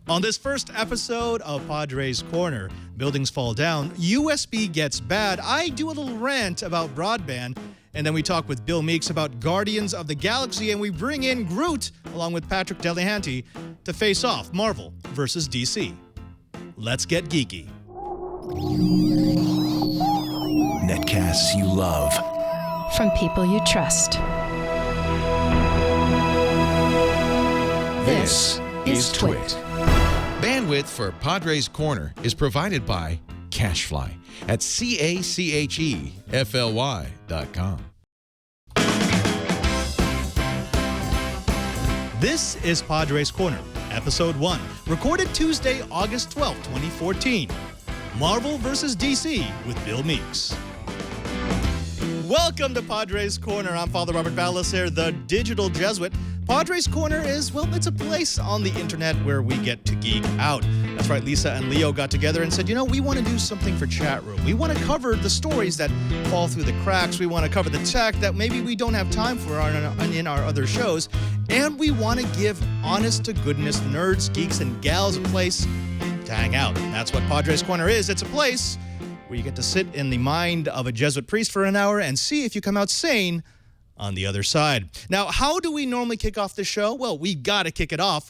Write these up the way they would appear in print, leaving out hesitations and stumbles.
On this first episode of Padre's Corner, Buildings Fall Down, USB Gets Bad, I do a little rant about broadband, and then we talk with Bill Meeks about Guardians of the Galaxy, and we bring in Groot, along with Patrick Delahanty, to face off Marvel versus DC. Let's get geeky. Netcasts you love. From people you trust. This is Twit. Bandwidth for Padre's Corner is provided by Cashfly at CACHEFLY.com. This is Padre's Corner, Episode 1, recorded Tuesday, August 12, 2014. Marvel vs. DC with Bill Meeks. Welcome to Padre's Corner. I'm Father Robert Ballas, the digital Jesuit. Padre's Corner is, well, it's a place on the internet where we get to geek out. That's right, Lisa and Leo got together and said, we want to do something for chat room. We want to cover the stories that fall through the cracks. We want to cover the tech that maybe we don't have time for in our other shows. And we want to give honest-to-goodness nerds, geeks, and gals a place to hang out. That's what Padre's Corner is. It's a place where you get to sit in the mind of a Jesuit priest for an hour and see if you come out sane on the other side. Now, how do we normally kick off the show? Well, we've got to kick it off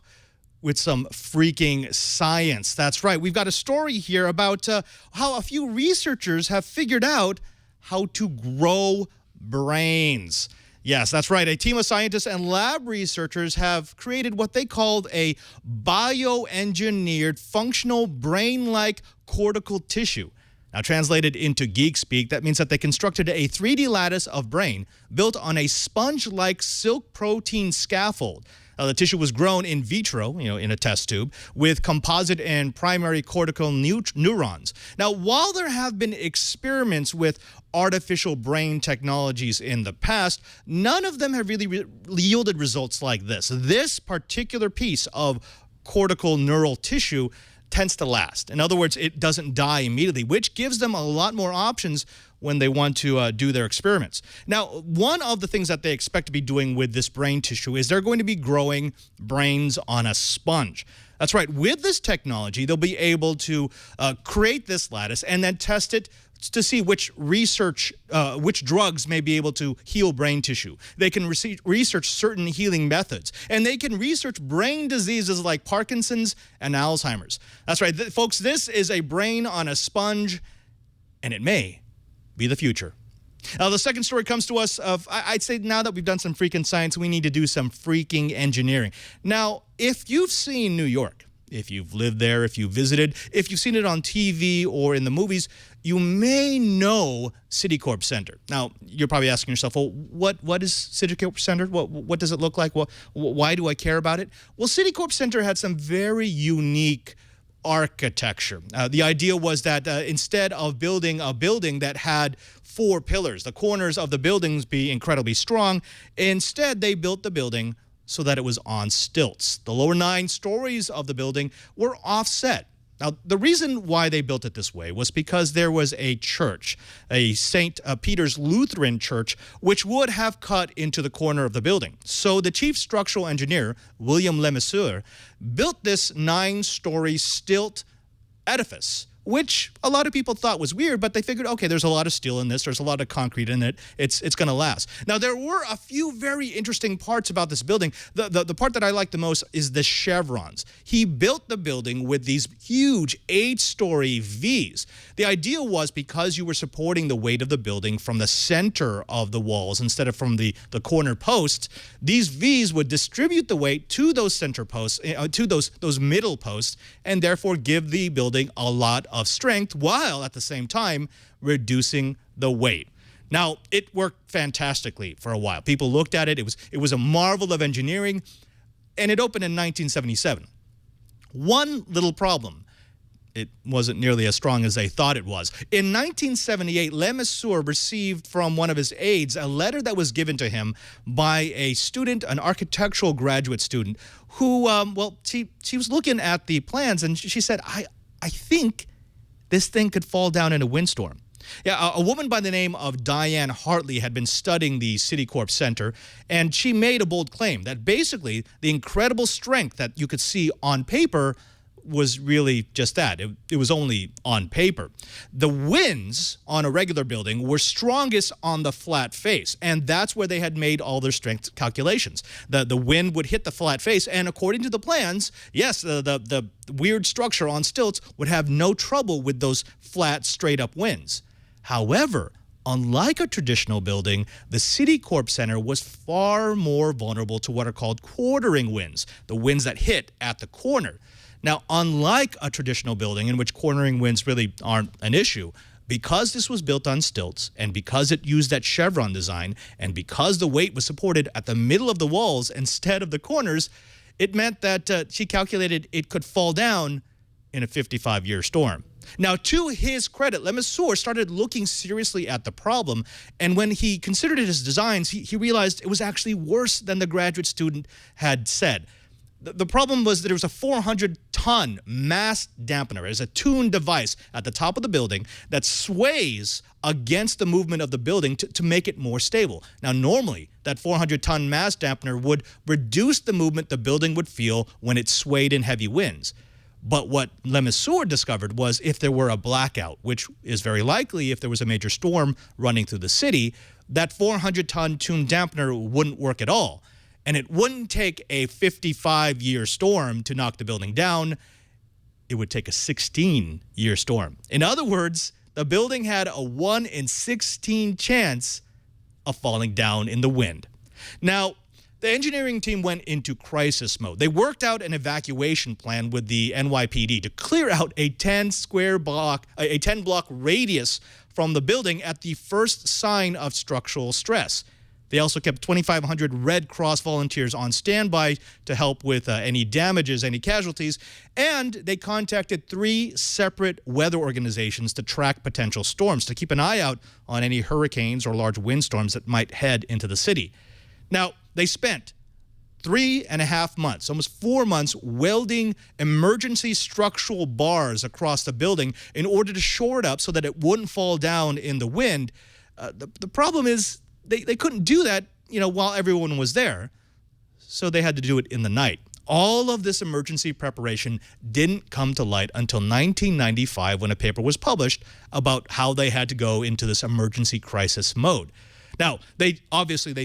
with some freaking science. That's right. We've got a story here about how a few researchers have figured out how to grow brains. Yes, that's right. A team of scientists and lab researchers have created what they called a bioengineered functional brain-like cortical tissue. Now, translated into geek speak, that means that they constructed a 3D lattice of brain built on a sponge-like silk protein scaffold. The tissue was grown in vitro, in a test tube, with composite and primary cortical neurons. Now, while there have been experiments with artificial brain technologies in the past, none of them have really yielded results like this. This particular piece of cortical neural tissue tends to last. In other words, it doesn't die immediately, which gives them a lot more options when they want to do their experiments. Now, one of the things that they expect to be doing with this brain tissue is they're going to be growing brains on a sponge. That's right. With this technology, they'll be able to create this lattice and then test it to see which drugs may be able to heal brain tissue. They can research certain healing methods, and they can research brain diseases like Parkinson's and Alzheimer's. That's right, folks, this is a brain on a sponge, and it may be the future. Now, the second story comes to us I'd say now that we've done some freaking science, we need to do some freaking engineering. Now, if you've seen New York, if you've lived there, if you've visited, if you've seen it on TV or in the movies, you may know Citicorp Center. Now, you're probably asking yourself, well, what is Citicorp Center? What does it look like? Why do I care about it? Well, Citicorp Center had some very unique architecture. The idea was that instead of building a building that had 4 pillars, the corners of the buildings be incredibly strong, instead they built the building so that it was on stilts. The lower 9 stories of the building were offset. Now, the reason why they built it this way was because there was a church, a St. Peter's Lutheran church, which would have cut into the corner of the building. So the chief structural engineer, William Lemessurier, built this 9-story stilt edifice, which a lot of people thought was weird, but they figured, okay, there's a lot of steel in this, there's a lot of concrete in it, it's going to last. Now, there were a few very interesting parts about this building. The part that I like the most is the chevrons. He built the building with these huge 8-story Vs. The idea was because you were supporting the weight of the building from the center of the walls instead of from the corner posts, these Vs would distribute the weight to those center posts, to those middle posts, and therefore give the building a lot of strength while at the same time reducing the weight. Now, it worked fantastically for a while. People looked at it. It was a marvel of engineering, and it opened in 1977. One little problem. It wasn't nearly as strong as they thought it was. In 1978, Lemessurier received from one of his aides a letter that was given to him by a student, an architectural graduate student, who, she was looking at the plans, and she said, I think this thing could fall down in a windstorm. Yeah, a woman by the name of Diane Hartley had been studying the Citicorp Center, and she made a bold claim that basically the incredible strength that you could see on paper was really just that. It was only on paper. The winds on a regular building were strongest on the flat face, and that's where they had made all their strength calculations. The wind would hit the flat face, and according to the plans, yes, the weird structure on stilts would have no trouble with those flat, straight-up winds. However, unlike a traditional building, the Citicorp Center was far more vulnerable to what are called quartering winds, the winds that hit at the corner. Now, unlike a traditional building in which cornering winds really aren't an issue, because this was built on stilts and because it used that chevron design and because the weight was supported at the middle of the walls instead of the corners, it meant that she calculated it could fall down in a 55-year storm. Now, to his credit, Lemonsour started looking seriously at the problem, and when he considered his designs, he realized it was actually worse than the graduate student had said. The problem was that there was a 400-ton mass dampener as a tuned device at the top of the building that sways against the movement of the building to make it more stable. Now, normally, that 400-ton mass dampener would reduce the movement the building would feel when it swayed in heavy winds. But what Lemonsour discovered was if there were a blackout, which is very likely if there was a major storm running through the city, that 400-ton tuned dampener wouldn't work at all. And it wouldn't take a 55-year storm to knock the building down. It would take a 16-year storm. In other words, the building had a 1 in 16 chance of falling down in the wind. Now, the engineering team went into crisis mode. They worked out an evacuation plan with the NYPD to clear out a 10-block radius from the building at the first sign of structural stress. They also kept 2,500 Red Cross volunteers on standby to help with any damages, any casualties, and they contacted 3 separate weather organizations to track potential storms, to keep an eye out on any hurricanes or large windstorms that might head into the city. Now, they spent 3.5 months, almost 4 months, welding emergency structural bars across the building in order to shore it up so that it wouldn't fall down in the wind. The problem is they couldn't do that, while everyone was there, so they had to do it in the night. All of this emergency preparation didn't come to light until 1995 when a paper was published about how they had to go into this emergency crisis mode. Now, they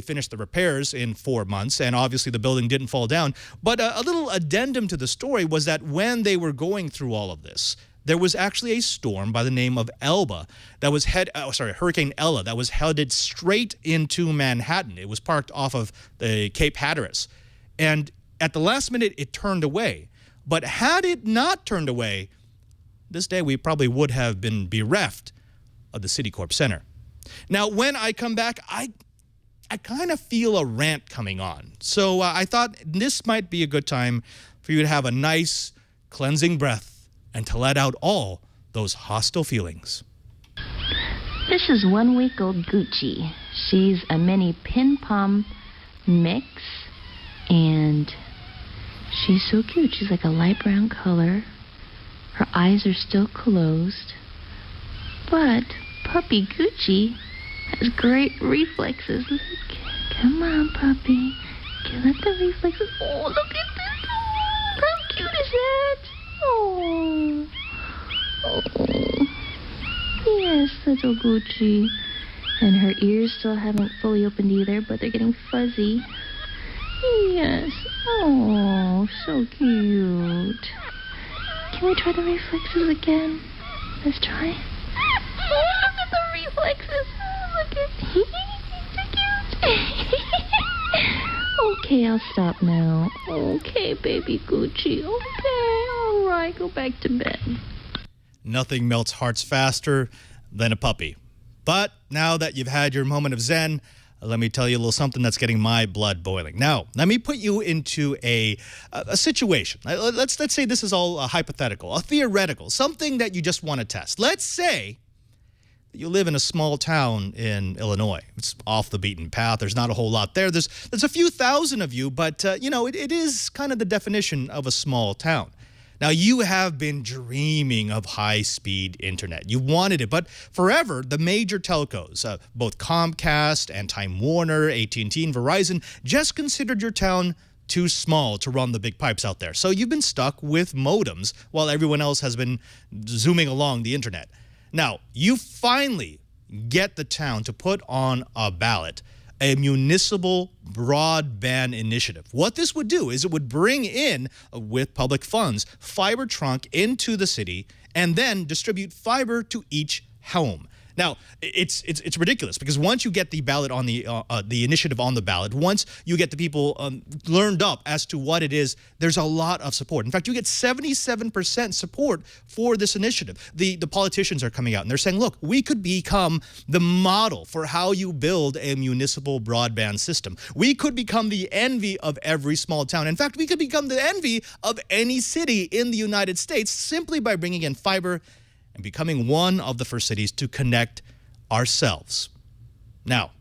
finished the repairs in 4 months, and obviously the building didn't fall down. But a little addendum to the story was that when they were going through all of this, there was actually a storm by the name of Hurricane Ella, that was headed straight into Manhattan. It was parked off of the Cape Hatteras. And at the last minute, it turned away. But had it not turned away, this day we probably would have been bereft of the Citicorp Center. Now, when I come back, I kind of feel a rant coming on. So I thought this might be a good time for you to have a nice cleansing breath and to let out all those hostile feelings. This is 1-week-old Gucci. She's a mini pin pom mix, and she's so cute. She's like a light brown color. Her eyes are still closed, but puppy Gucci has great reflexes. Look. Come on, puppy. Give it the reflexes. Oh, look at this. How cute is that? Oh. Yes, little Gucci. And her ears still haven't fully opened either, but they're getting fuzzy. Yes. Oh, so cute. Can we try the reflexes again? Let's try. Oh, look at the reflexes. Look at so cute. Okay, I'll stop now. Okay, baby Gucci. Okay, all right, go back to bed. Nothing melts hearts faster than a puppy. But now that you've had your moment of zen, let me tell you a little something that's getting my blood boiling. Now, let me put you into a situation. Let's say this is all hypothetical, a theoretical, something that you just want to test. Let's say that you live in a small town in Illinois. It's off the beaten path. There's not a whole lot there. There's a few thousand of you, but it is kind of the definition of a small town. Now, you have been dreaming of high-speed internet. You've wanted it, but forever, the major telcos, both Comcast and Time Warner, AT&T, and Verizon, just considered your town too small to run the big pipes out there. So you've been stuck with modems while everyone else has been zooming along the internet. Now, you finally get the town to put on a ballot a municipal broadband initiative. What this would do is it would bring in, with public funds, fiber trunk into the city and then distribute fiber to each home. Now, it's ridiculous because once you get the ballot on the initiative on the ballot, once you get the people learned up as to what it is, there's a lot of support. In fact, you get 77% support for this initiative. The politicians are coming out and they're saying, look, we could become the model for how you build a municipal broadband system. We could become the envy of every small town. In fact, we could become the envy of any city in the United States simply by bringing in fiber and becoming one of the first cities to connect ourselves. Now,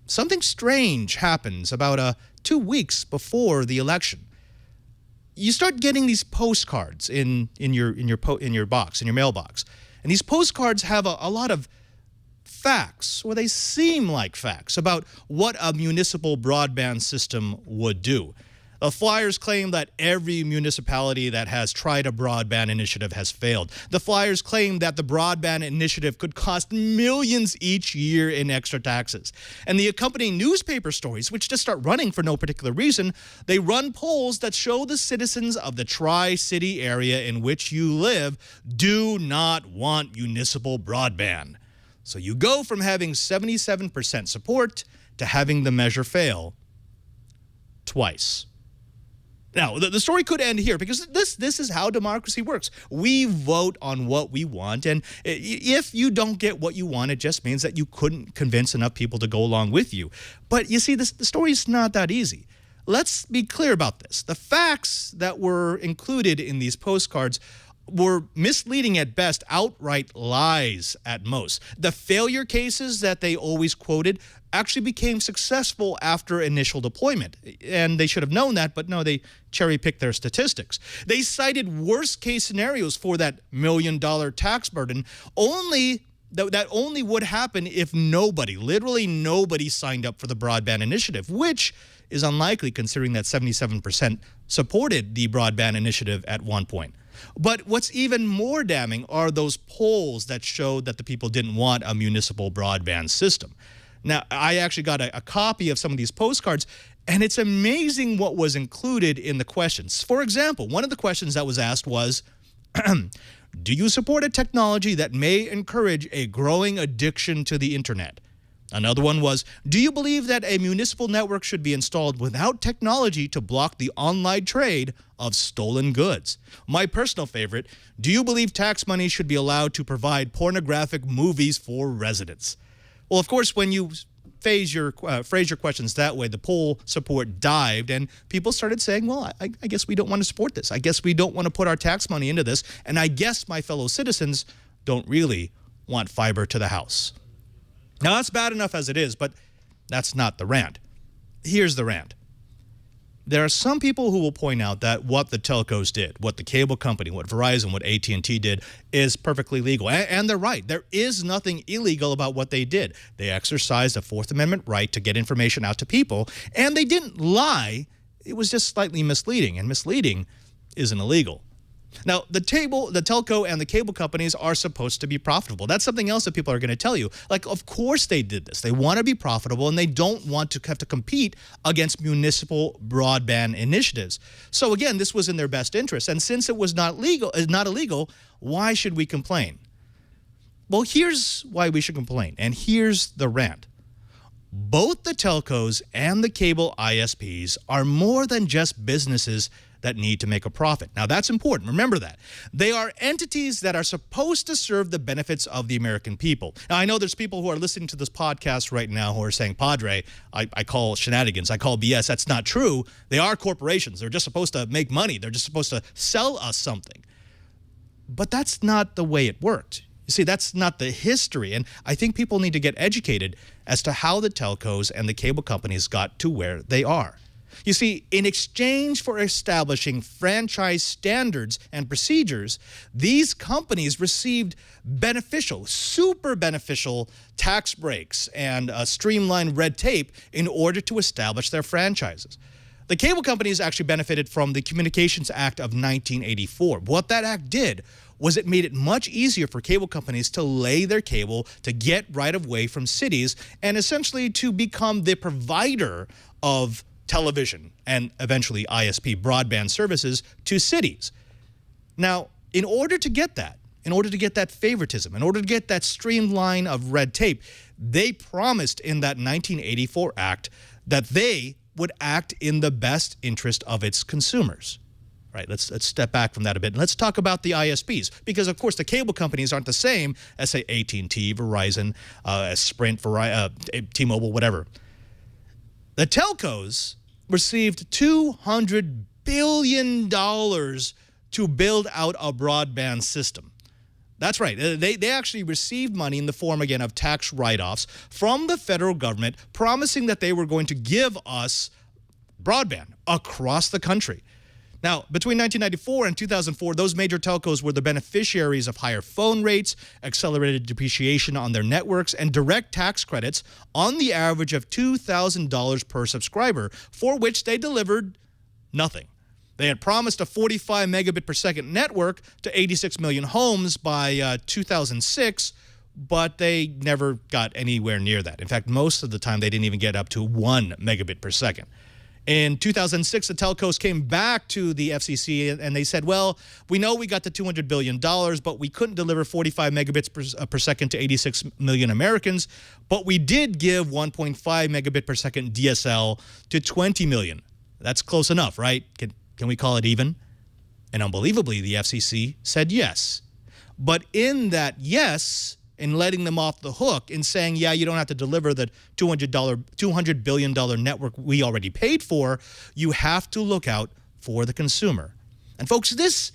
something strange happens about 2 weeks before the election. You start getting these postcards in your mailbox, and these postcards have a lot of facts, or they seem like facts, about what a municipal broadband system would do. The flyers claim that every municipality that has tried a broadband initiative has failed. The flyers claim that the broadband initiative could cost millions each year in extra taxes. And the accompanying newspaper stories, which just start running for no particular reason, they run polls that show the citizens of the Tri-City area in which you live do not want municipal broadband. So you go from having 77% support to having the measure fail twice. Now, the story could end here because this is how democracy works. We vote on what we want, and if you don't get what you want, it just means that you couldn't convince enough people to go along with you. But you see, the story's not that easy. Let's be clear about this. The facts that were included in these postcards were misleading at best, outright lies at most. The failure cases that they always quoted actually became successful after initial deployment. And they should have known that, but no, they cherry-picked their statistics. They cited worst-case scenarios for that million-dollar tax burden, that only would happen if literally nobody signed up for the broadband initiative, which is unlikely considering that 77% supported the broadband initiative at one point. But what's even more damning are those polls that showed that the people didn't want a municipal broadband system. Now, I actually got a copy of some of these postcards, and it's amazing what was included in the questions. For example, one of the questions that was asked was, do you support a technology that may encourage a growing addiction to the internet? Another one was, do you believe that a municipal network should be installed without technology to block the online trade of stolen goods? My personal favorite, do you believe tax money should be allowed to provide pornographic movies for residents? Well, of course, when you phrase your questions that way, the poll support dived, and people started saying, well, I guess we don't want to support this. I guess we don't want to put our tax money into this, and I guess my fellow citizens don't really want fiber to the house. Now, that's bad enough as it is, but that's not the rant. Here's the rant. There are some people who will point out that what the telcos did, what the cable company, what Verizon, what AT&T did is perfectly legal. And they're right. There is nothing illegal about what they did. They exercised a Fourth Amendment right to get information out to people, and they didn't lie. It was just slightly misleading, and misleading isn't illegal. Now, the telco and the cable companies are supposed to be profitable. That's something else that people are going to tell you. Like, of course they did this. They want to be profitable, and they don't want to have to compete against municipal broadband initiatives. So again, this was in their best interest. And since it was not illegal, why should we complain? Well, here's why we should complain, and here's the rant. Both the telcos and the cable ISPs are more than just businesses that need to make a profit. Now, that's important. Remember that. They are entities that are supposed to serve the benefits of the American people. Now, I know there's people who are listening to this podcast right now who are saying, Padre, I call shenanigans, I call BS. That's not true. They are corporations. They're just supposed to make money. They're just supposed to sell us something. But that's not the way it worked. You see, that's not the history, and I think people need to get educated as to how the telcos and the cable companies got to where they are. You see, in exchange for establishing franchise standards and procedures, these companies received super beneficial tax breaks and streamlined red tape in order to establish their franchises. The cable companies actually benefited from the Communications Act of 1984. What that act did was it made it much easier for cable companies to lay their cable, to get right-of-way from cities, and essentially to become the provider of television and eventually ISP, broadband services, to cities. Now, in order to get that favoritism, in order to get that streamline of red tape, they promised in that 1984 act that they would act in the best interest of its consumers. Right, let's step back from that a bit, and let's talk about the ISPs, because, of course, the cable companies aren't the same as, say, AT&T, Verizon, Sprint, T-Mobile, whatever. The telcos received $200 billion to build out a broadband system. That's right. They actually received money in the form, again, of tax write-offs from the federal government, promising that they were going to give us broadband across the country. Now, between 1994 and 2004, those major telcos were the beneficiaries of higher phone rates, accelerated depreciation on their networks, and direct tax credits on the average of $2,000 per subscriber, for which they delivered nothing. They had promised a 45 megabit per second network to 86 million homes by 2006, but they never got anywhere near that. In fact, most of the time, they didn't even get up to 1 megabit per second. In 2006, the telcos came back to the FCC and they said, well, we know we got the $200 billion, but we couldn't deliver 45 megabits per second to 86 million Americans, but we did give 1.5 megabit per second DSL to 20 million. That's close enough, right? Can we call it even? And unbelievably, the FCC said yes. But in that yes, in letting them off the hook, in saying, yeah, you don't have to deliver the $200 billion network we already paid for, you have to look out for the consumer. And folks, this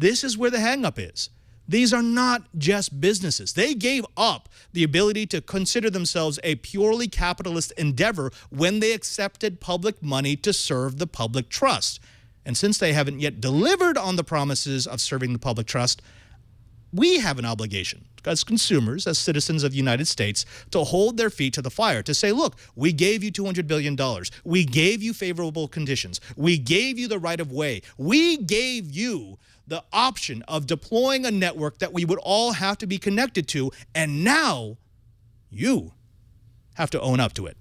is where the hang-up is. These are not just businesses. They gave up the ability to consider themselves a purely capitalist endeavor when they accepted public money to serve the public trust. And since they haven't yet delivered on the promises of serving the public trust, we have an obligation as consumers, as citizens of the United States, to hold their feet to the fire, to say, look, we gave you $200 billion. We gave you favorable conditions. We gave you the right of way. We gave you the option of deploying a network that we would all have to be connected to, and now you have to own up to it.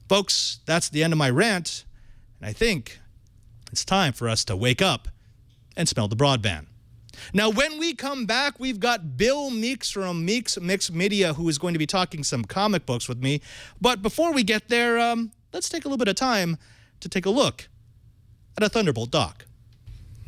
Folks, that's the end of my rant, and I think it's time for us to wake up and smell the broadband. Now, when we come back, we've got Bill Meeks from Meeks Media, who is going to be talking some comic books with me. But before we get there, let's take a little bit of time to take a look at a Thunderbolt dock.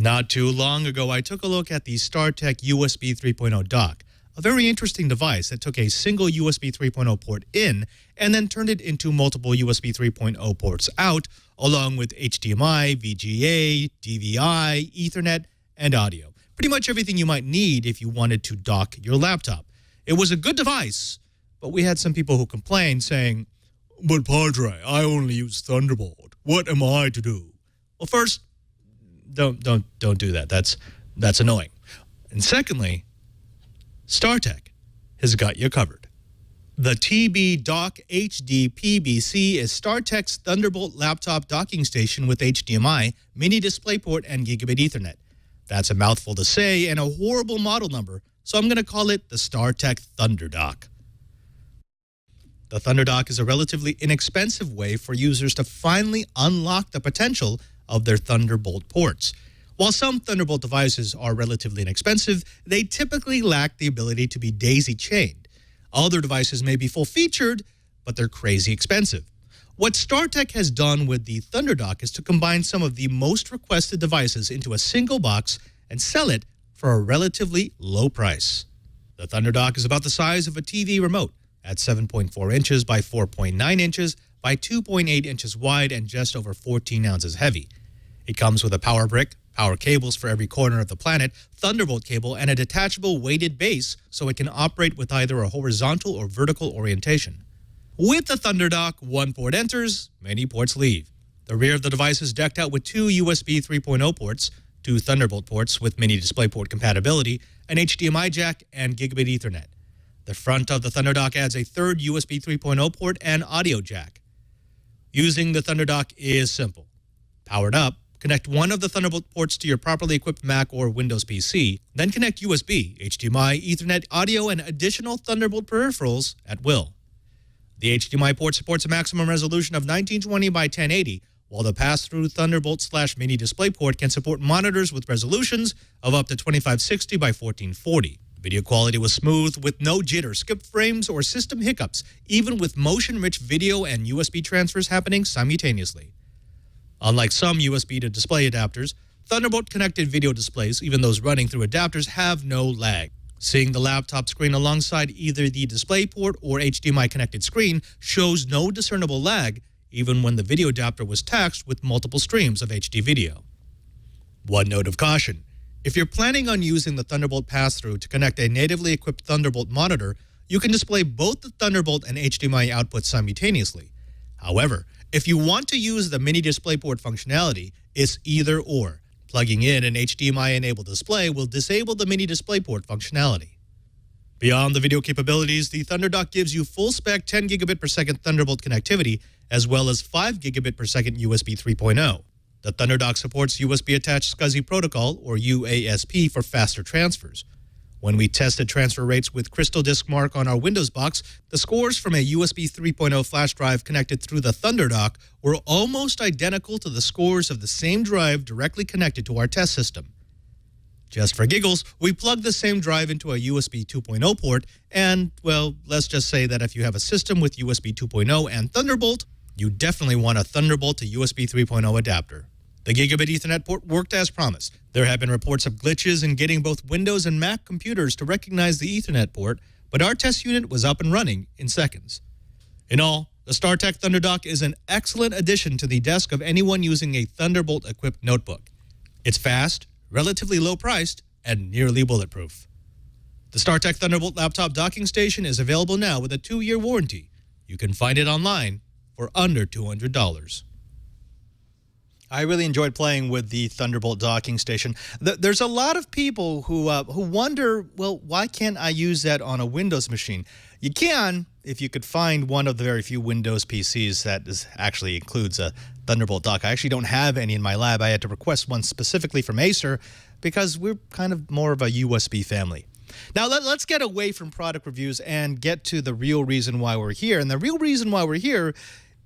Not too long ago, I took a look at the StarTech USB 3.0 dock, a very interesting device that took a single USB 3.0 port in and then turned it into multiple USB 3.0 ports out, along with HDMI, VGA, DVI, Ethernet, and audio. Pretty much everything you might need if you wanted to dock your laptop. It was a good device, but we had some people who complained saying, but Padre, I only use Thunderbolt. What am I to do? Well, first, don't do that. That's annoying. And secondly, StarTech has got you covered. The TB Dock HD PBC is StarTech's Thunderbolt laptop docking station with HDMI, mini DisplayPort, and gigabit Ethernet. That's a mouthful to say and a horrible model number, so I'm going to call it the StarTech ThunderDock. The ThunderDock is a relatively inexpensive way for users to finally unlock the potential of their Thunderbolt ports. While some Thunderbolt devices are relatively inexpensive, they typically lack the ability to be daisy-chained. Other devices may be full-featured, but they're crazy expensive. What StarTech has done with the ThunderDock is to combine some of the most requested devices into a single box and sell it for a relatively low price. The ThunderDock is about the size of a TV remote at 7.4 inches by 4.9 inches by 2.8 inches wide and just over 14 ounces heavy. It comes with a power brick, power cables for every corner of the planet, Thunderbolt cable, and a detachable weighted base so it can operate with either a horizontal or vertical orientation. With the ThunderDock, one port enters, many ports leave. The rear of the device is decked out with two USB 3.0 ports, two Thunderbolt ports with mini DisplayPort compatibility, an HDMI jack, and gigabit Ethernet. The front of the ThunderDock adds a third USB 3.0 port and audio jack. Using the ThunderDock is simple. Powered up, connect one of the Thunderbolt ports to your properly equipped Mac or Windows PC, then connect USB, HDMI, Ethernet, audio, and additional Thunderbolt peripherals at will. The HDMI port supports a maximum resolution of 1920 by 1080, while the pass-through Thunderbolt/Mini DisplayPort can support monitors with resolutions of up to 2560 by 1440. Video quality was smooth with no jitter, skip frames, or system hiccups, even with motion-rich video and USB transfers happening simultaneously. Unlike some USB to display adapters, Thunderbolt-connected video displays, even those running through adapters, have no lag. Seeing the laptop screen alongside either the DisplayPort or HDMI-connected screen shows no discernible lag, even when the video adapter was taxed with multiple streams of HD video. One note of caution. If you're planning on using the Thunderbolt pass-through to connect a natively equipped Thunderbolt monitor, you can display both the Thunderbolt and HDMI outputs simultaneously. However, if you want to use the Mini DisplayPort functionality, it's either or. Plugging in an HDMI-enabled display will disable the Mini DisplayPort functionality. Beyond the video capabilities, the ThunderDock gives you full-spec 10 gigabit per second Thunderbolt connectivity, as well as 5 gigabit per second USB 3.0. The ThunderDock supports USB-attached SCSI protocol, or UASP, for faster transfers. When we tested transfer rates with Crystal Disk Mark on our Windows box, the scores from a USB 3.0 flash drive connected through the ThunderDock were almost identical to the scores of the same drive directly connected to our test system. Just for giggles, we plugged the same drive into a USB 2.0 port, and, well, let's just say that if you have a system with USB 2.0 and Thunderbolt, you definitely want a Thunderbolt to USB 3.0 adapter. The Gigabit Ethernet port worked as promised. There have been reports of glitches in getting both Windows and Mac computers to recognize the Ethernet port, but our test unit was up and running in seconds. In all, the StarTech ThunderDock is an excellent addition to the desk of anyone using a Thunderbolt-equipped notebook. It's fast, relatively low-priced, and nearly bulletproof. The StarTech Thunderbolt laptop docking station is available now with a 2-year warranty. You can find it online for under $200. I really enjoyed playing with the Thunderbolt docking station. There's a lot of people who wonder, well, why can't I use that on a Windows machine? You can if you could find one of the very few Windows PCs that actually includes a Thunderbolt dock. I actually don't have any in my lab. I had to request one specifically from Acer because we're kind of more of a USB family. Now, let's get away from product reviews and get to the real reason why we're here. And the real reason why we're here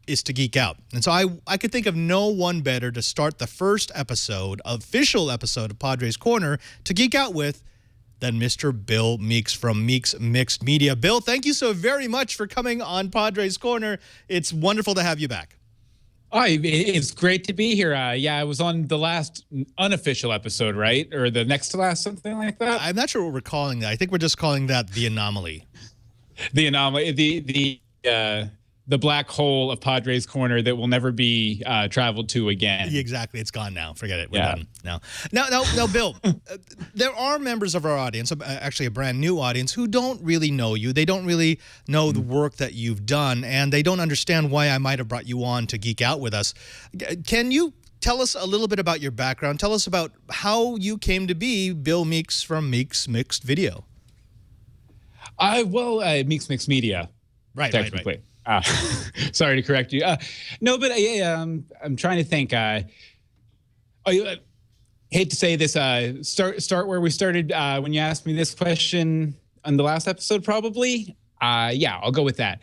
is to geek out. And so I could think of no one better to start the first official episode of Padre's Corner to geek out with than Mr. Bill Meeks from Meeks Mixed Media. Bill, thank you so very much for coming on Padre's Corner. It's wonderful to have you back. Oh, it's great to be here. Yeah, I was on the last unofficial episode, right? Or the next to last, something like that? I'm not sure what we're calling that. I think we're just calling that the anomaly. The anomaly, the black hole of Padre's Corner that will never be traveled to again. Exactly. It's gone now. Forget it. We're done now. Now, Bill, there are members of our audience, actually a brand new audience, who don't really know you. They don't really know the work that you've done, and they don't understand why I might have brought you on to geek out with us. Can you tell us a little bit about your background? Tell us about how you came to be Bill Meeks from Meeks Mixed Video. Meeks Mixed Media. Right, technically. Sorry to correct you. No, but I'm trying to think. I hate to say this. Start where we started when you asked me this question on the last episode, probably. Yeah, I'll go with that.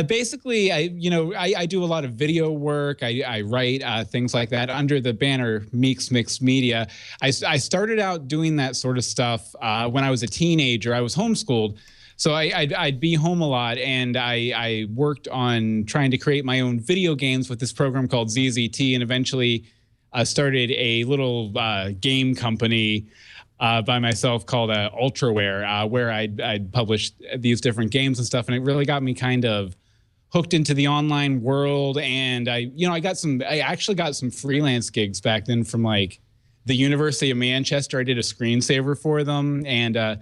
Basically, I do a lot of video work. I write things like that under the banner Meeks Mixed Media. I started out doing that sort of stuff when I was a teenager. I was homeschooled. So I'd be home a lot, and I worked on trying to create my own video games with this program called ZZT, and eventually started a little game company by myself called Ultraware, where I'd publish these different games and stuff, and it really got me kind of hooked into the online world. And I actually got some freelance gigs back then from like the University of Manchester. I did a screensaver for them, and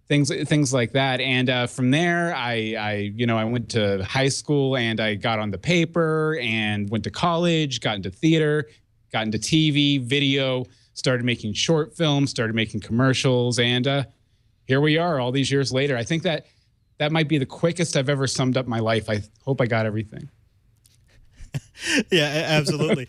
things like that. And from there, I went to high school, and I got on the paper, and went to college, got into theater, got into TV, video, started making short films, started making commercials, and here we are all these years later. I think that might be the quickest I've ever summed up my life. I hope I got everything. Yeah, absolutely.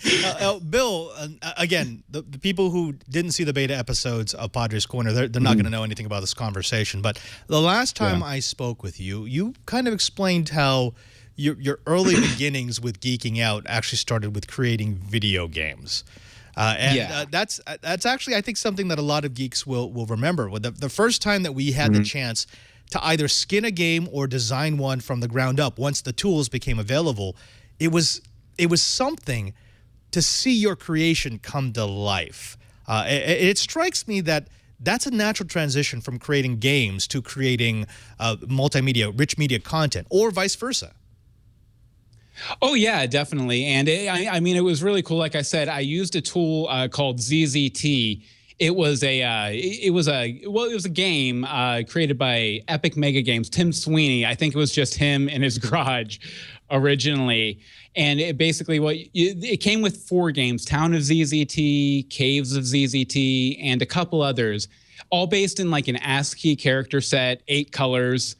Bill, again, the people who didn't see the beta episodes of Padre's Corner, they're not going to know anything about this conversation. But the last time I spoke with you, you kind of explained how your early beginnings with geeking out actually started with creating video games. That's actually, I think, something that a lot of geeks will remember. The first time that we had the chance to either skin a game or design one from the ground up, once the tools became available, it was something to see your creation come to life. It strikes me that that's a natural transition from creating games to creating multimedia, rich media content, or vice versa. Oh yeah, definitely. And I mean, it was really cool. Like I said, I used a tool called ZZT. It was a game created by Epic Mega Games. Tim Sweeney. I think it was just him in his garage originally. And it basically, it came with 4 games: Town of ZZT, Caves of ZZT, and a couple others, all based in like an ASCII character set, 8 colors.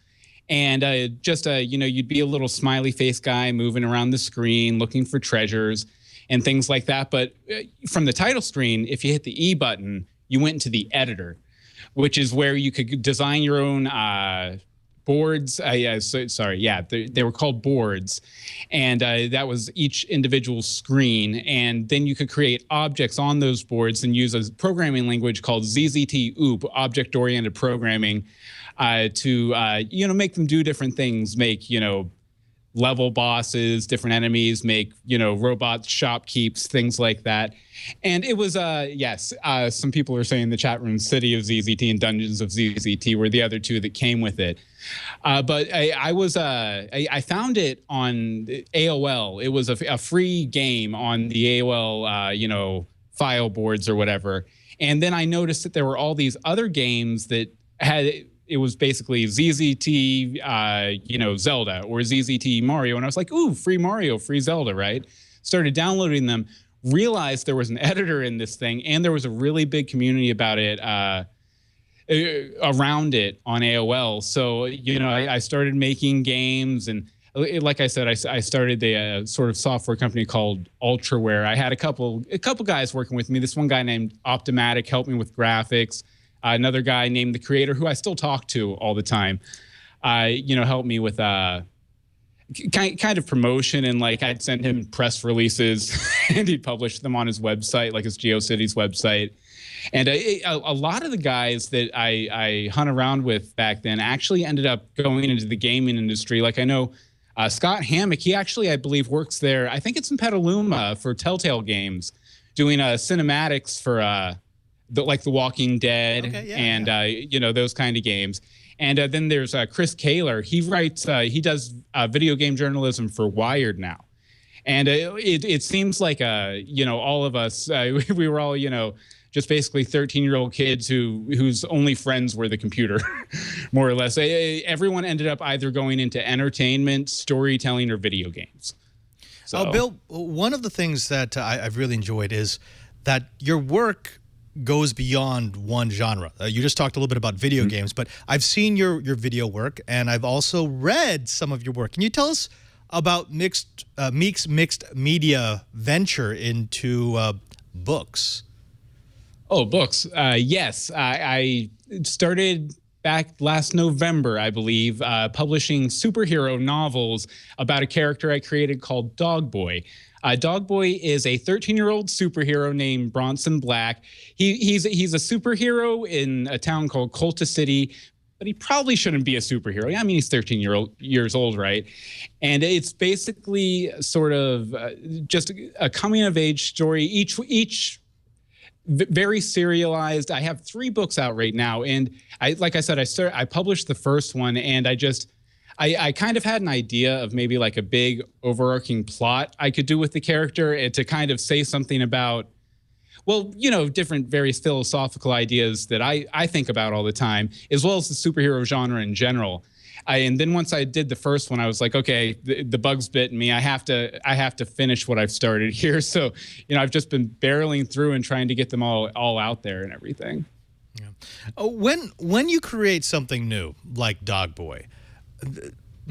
And you'd be a little smiley face guy moving around the screen looking for treasures and things like that. But from the title screen, if you hit the E button, you went into the editor, which is where you could design your own boards. They were called boards. And that was each individual screen. And then you could create objects on those boards and use a programming language called ZZT OOP, object-oriented programming, to make them do different things, make level bosses, different enemies, make robots, shopkeeps, things like that. And it was some people are saying the chat room City of ZZT and Dungeons of ZZT were the other 2 that came with it. But I found it on AOL. It was a free game on the AOL file boards or whatever. And then I noticed that there were all these other games that had. It was basically ZZT, Zelda, or ZZT Mario. And I was like, ooh, free Mario, free Zelda, right? Started downloading them, realized there was an editor in this thing, and there was a really big community about it, around it on AOL. So, I started making games. And like I said, I started a sort of software company called Ultraware. I had a couple guys working with me. This one guy named Optimatic helped me with graphics. Another guy named The Creator, who I still talk to all the time, helped me with kind of promotion, and like I'd send him press releases and he'd publish them on his website, like his GeoCities website. And a lot of the guys that I hung around with back then actually ended up going into the gaming industry. Like I know Scott Hammock, he actually, I believe, works there. I think it's in Petaluma for Telltale Games, doing cinematics for like The Walking Dead, those kind of games. And then there's Chris Kaler. He does video game journalism for Wired now. And it seems like, all of us, we were all, just basically 13-year-old kids whose only friends were the computer, more or less. Everyone ended up either going into entertainment, storytelling, or video games. So, Bill, one of the things that I've really enjoyed is that your work goes beyond one genre. You just talked a little bit about video games, but I've seen your video work, and I've also read some of your work. Can you tell us about Meeks' mixed media venture into books? Oh, books. Yes. I started back last November, I believe, publishing superhero novels about a character I created called Dog Boy. Dog Boy is a 13-year-old superhero named Bronson Black. He's a superhero in a town called Culta City, but he probably shouldn't be a superhero. I mean, he's 13 years old, right? And it's basically sort of just a coming-of-age story. Each very serialized. I have 3 books out right now, and like I said, I published the first one, and I kind of had an idea of maybe like a big overarching plot I could do with the character, and to kind of say something about, different various philosophical ideas that I think about all the time, as well as the superhero genre in general. And then once I did the first one, I was like, okay, the bug's bitten me. I have to finish what I've started here. So, I've just been barreling through and trying to get them all out there and everything. Yeah. When you create something new like Dog Boy,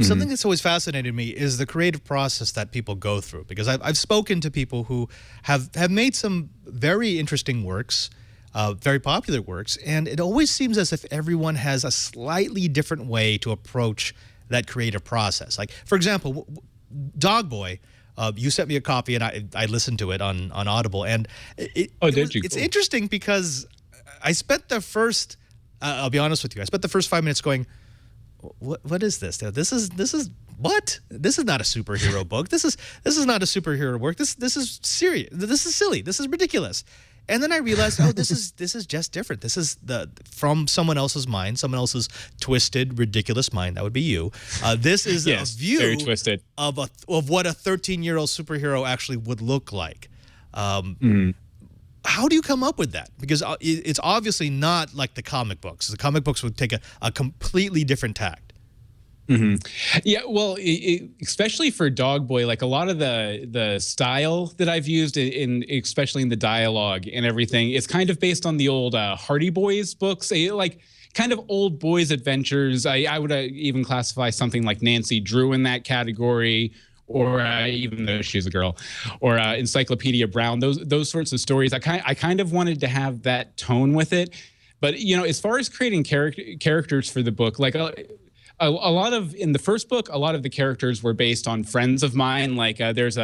something that's always fascinated me is the creative process that people go through, because I've spoken to people who have made some very interesting works, very popular works, and it always seems as if everyone has a slightly different way to approach that creative process. Like, for example, Dog Boy, you sent me a copy, and I listened to it on Audible, and it's interesting because I spent the first, I'll be honest with you, I spent the first 5 minutes going, what is this? This is what? This is not a superhero book. This is not a superhero work. This is serious. This is silly. This is ridiculous. And then I realized, oh, this is just different. This is from someone else's mind, someone else's twisted, ridiculous mind. That would be you. This is a view very twisted. of what a 13-year-old superhero actually would look like. How do you come up with that? Because it's obviously not like the comic books. The comic books would take a completely different tact. Yeah, well, especially for Dog Boy, like a lot of the style that I've used especially in the dialogue and everything, is kind of based on the old Hardy Boys books, like kind of old boys adventures. I would even classify something like Nancy Drew in that category, or even though she's a girl, or Encyclopedia Brown. Those sorts of stories. I kind of wanted to have that tone with it, but as far as creating characters for the book, like. A lot of, in the first book, a lot of the characters were based on friends of mine. Like there's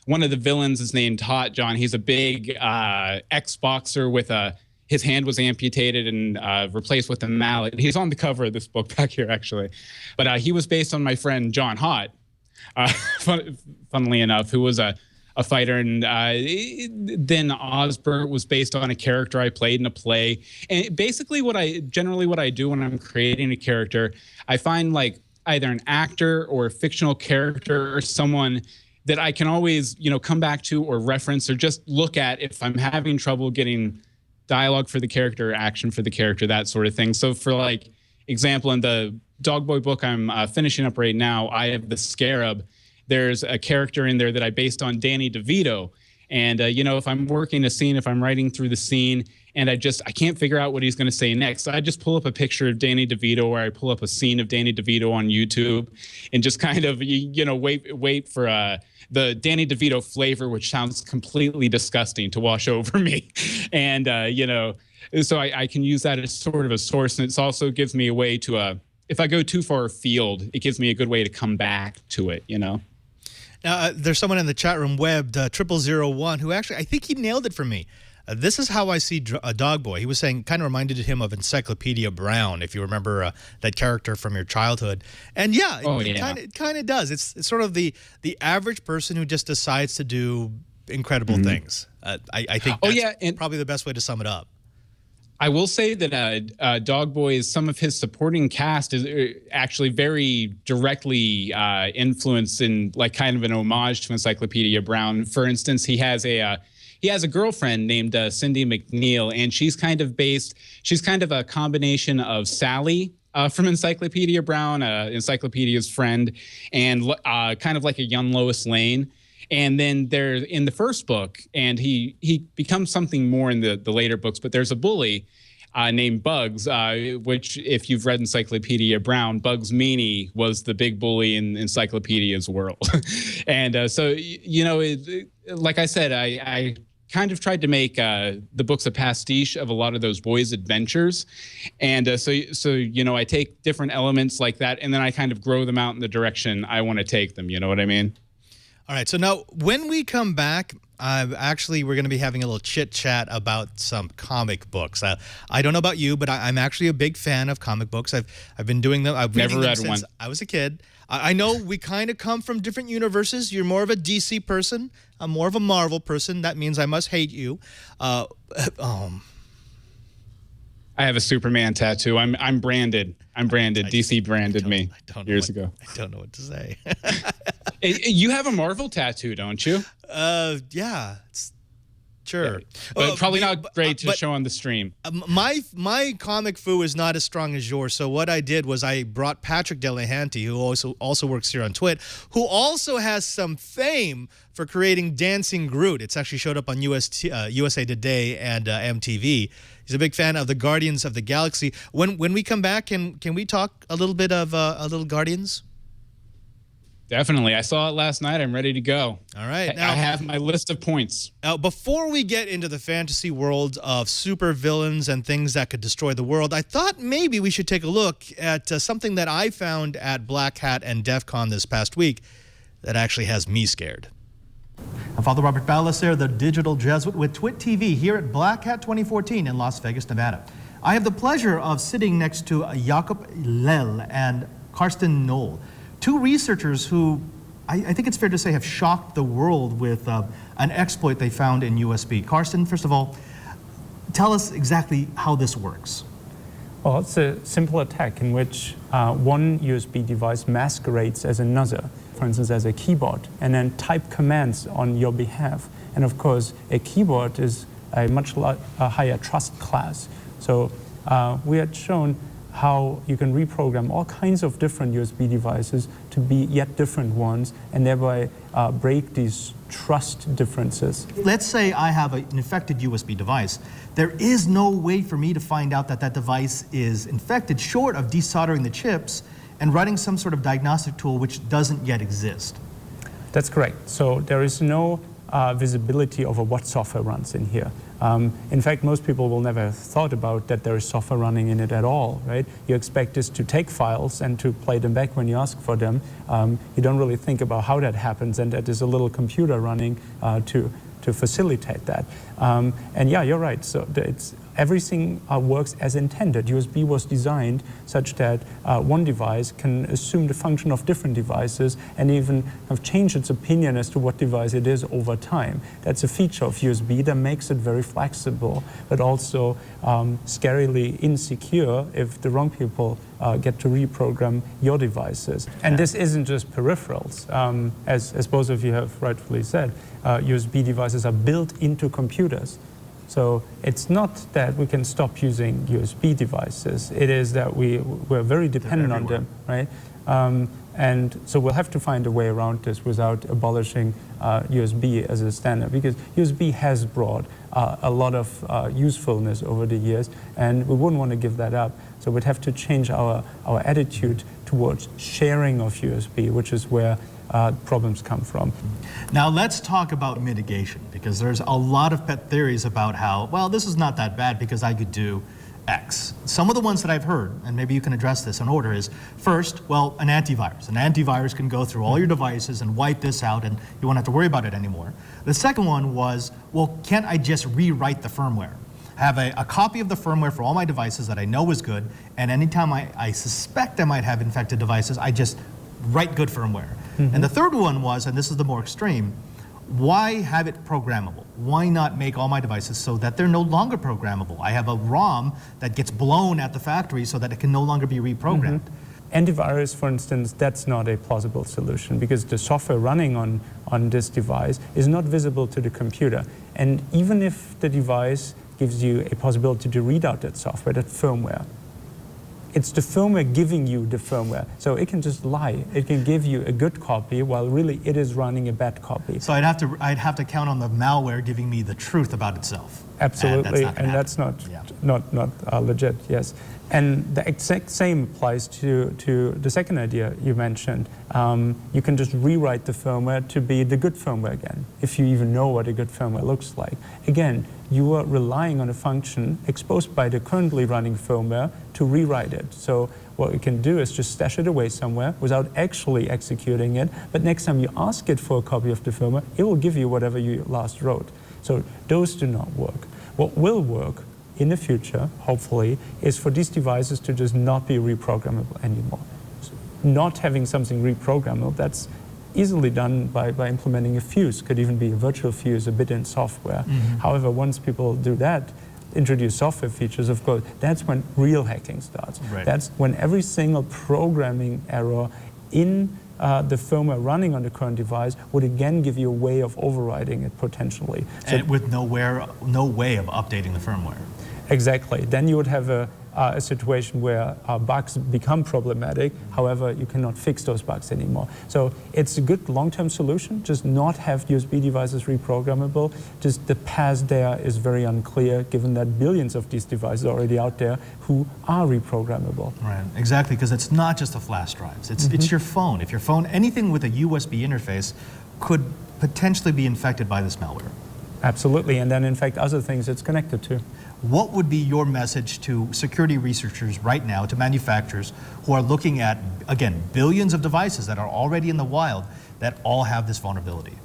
one of the villains is named Hot John. He's a big ex-boxer with his hand was amputated and replaced with a mallet. He's on the cover of this book back here, actually. But he was based on my friend John Hot, funnily enough, who was a fighter. And then Osbert was based on a character I played in a play. And basically what I do when I'm creating a character, I find like either an actor or a fictional character or someone that I can always, come back to or reference or just look at if I'm having trouble getting dialogue for the character, action for the character, that sort of thing. So for like example, in the Dog Boy book I'm finishing up right now, I have the Scarab. There's a character in there that I based on Danny DeVito. And, if I'm working a scene, if I'm writing through the scene and I can't figure out what he's going to say next, I just pull up a picture of Danny DeVito, or I pull up a scene of Danny DeVito on YouTube and just kind of, wait for the Danny DeVito flavor, which sounds completely disgusting, to wash over me. And, so I can use that as sort of a source. And it also gives me a way to, if I go too far afield, it gives me a good way to come back to it, Now, there's someone in the chat room, Webbed 0001, who actually, I think he nailed it for me. This is how I see Dog Boy. He was saying, kind of reminded him of Encyclopedia Brown, if you remember that character from your childhood. And yeah, it kind of does. It's sort of the average person who just decides to do incredible things. I think that's probably the best way to sum it up. I will say that Dog Boy, some of his supporting cast is actually very directly influenced in like kind of an homage to Encyclopedia Brown. For instance, he has a girlfriend named Cindy McNeil, and she's kind of a combination of Sally from Encyclopedia Brown, Encyclopedia's friend, and kind of like a young Lois Lane. And then there's in the first book, and he becomes something more in the later books, but there's a bully named Bugs, which if you've read Encyclopedia Brown, Bugs Meany was the big bully in Encyclopedia's world. And so, like I said, I kind of tried to make the books a pastiche of a lot of those boys' adventures. And so I take different elements like that, and then I kind of grow them out in the direction I want to take them. You know what I mean? All right, so now when we come back, we're going to be having a little chit-chat about some comic books. I don't know about you, but I'm actually a big fan of comic books. I've been doing them. I've never read since one. I was a kid. I know we kind of come from different universes. You're more of a DC person. I'm more of a Marvel person. That means I must hate you. I have a Superman tattoo. I'm branded. DC branded me years ago. I don't know what to say. You have a Marvel tattoo, don't you? Yeah. Sure. But probably not great to show on the stream. My comic foo is not as strong as yours. So what I did was I brought Patrick Delahanty, who also works here on Twit, who also has some fame for creating Dancing Groot. It's actually showed up on USA Today and MTV. He's a big fan of the Guardians of the Galaxy. When we come back, can we talk a little bit of a little Guardians? Definitely. I saw it last night. I'm ready to go. All right. I have my list of points. Now, before we get into the fantasy world of super villains and things that could destroy the world, I thought maybe we should take a look at something that I found at Black Hat and DEF CON this past week that actually has me scared. I'm Father Robert Ballasare, the digital Jesuit with Twit TV here at Black Hat 2014 in Las Vegas, Nevada. I have the pleasure of sitting next to Jakob Lell and Karsten Knoll, two researchers who I think it's fair to say have shocked the world with an exploit they found in USB. Karsten, first of all, tell us exactly how this works. Well, it's a simple attack in which one USB device masquerades as another, for instance, as a keyboard, and then type commands on your behalf. And of course, a keyboard is a much higher trust class. So we had shown how you can reprogram all kinds of different USB devices to be yet different ones, and thereby break these trust differences. Let's say I have an infected USB device. There is no way for me to find out that that device is infected short of desoldering the chips and running some sort of diagnostic tool which doesn't yet exist. That's correct. So there is no visibility over what software runs in here. In fact, most people will never have thought about that there is software running in it at all, right? You expect this to take files and to play them back when you ask for them. You don't really think about how that happens, and that there's a little computer running to facilitate that. And yeah, you're right. So everything works as intended. USB was designed such that one device can assume the function of different devices and even have changed its opinion as to what device it is over time. That's a feature of USB that makes it very flexible, but also scarily insecure if the wrong people get to reprogram your devices. And this isn't just peripherals. As both of you have rightfully said, USB devices are built into computers. So it's not that we can stop using USB devices. It is that we're very dependent on them, right? And so we'll have to find a way around this without abolishing USB as a standard, because USB has brought a lot of usefulness over the years, and we wouldn't want to give that up. So we'd have to change our attitude towards sharing of USB, which is where problems come from. Now let's talk about mitigation, because there's a lot of pet theories about how, well, this is not that bad because I could do X. Some of the ones that I've heard, and maybe you can address this in order, is first, well, an antivirus. An antivirus can go through all your devices and wipe this out, and you won't have to worry about it anymore. The second one was, well, can't I just rewrite the firmware? Have a copy of the firmware for all my devices that I know is good, and anytime I suspect I might have infected devices, I just write good firmware. And the third one was, and this is the more extreme, why have it programmable? Why not make all my devices so that they're no longer programmable? I have a ROM that gets blown at the factory so that it can no longer be reprogrammed. Antivirus, for instance, that's not a plausible solution, because the software running on this device is not visible to the computer. And even if the device gives you a possibility to read out that software, that firmware, it's the firmware giving you the firmware. So it can just lie. It can give you a good copy while really it is running a bad copy. So I'd have to count on the malware giving me the truth about itself. Absolutely, and that's not legit, yes. And the exact same applies to the second idea you mentioned. You can just rewrite the firmware to be the good firmware again, if you even know what a good firmware looks like. Again, you are relying on a function exposed by the currently running firmware to rewrite it. So what you can do is just stash it away somewhere without actually executing it, but next time you ask it for a copy of the firmware, it will give you whatever you last wrote. So those do not work. What will work in the future, hopefully, is for these devices to just not be reprogrammable anymore. So not having something reprogrammable, that's easily done by implementing a fuse. Could even be a virtual fuse, a bit in software. However, once people do that, introduce software features, of course, that's when real hacking starts. Right. That's when every single programming error in the firmware running on the current device would again give you a way of overriding it potentially. So, and with no way of updating the firmware. Exactly. Then you would have a situation where bugs become problematic. However, you cannot fix those bugs anymore. So it's a good long-term solution, just not have USB devices reprogrammable. Just the path there is very unclear, given that billions of these devices are already out there who are reprogrammable. Right, exactly, because it's not just the flash drives. It's your phone. If your phone, anything with a USB interface could potentially be infected by this malware. Absolutely, and then in fact other things it's connected to. What would be your message to security researchers right now, to manufacturers who are looking at, again, billions of devices that are already in the wild that all have this vulnerability?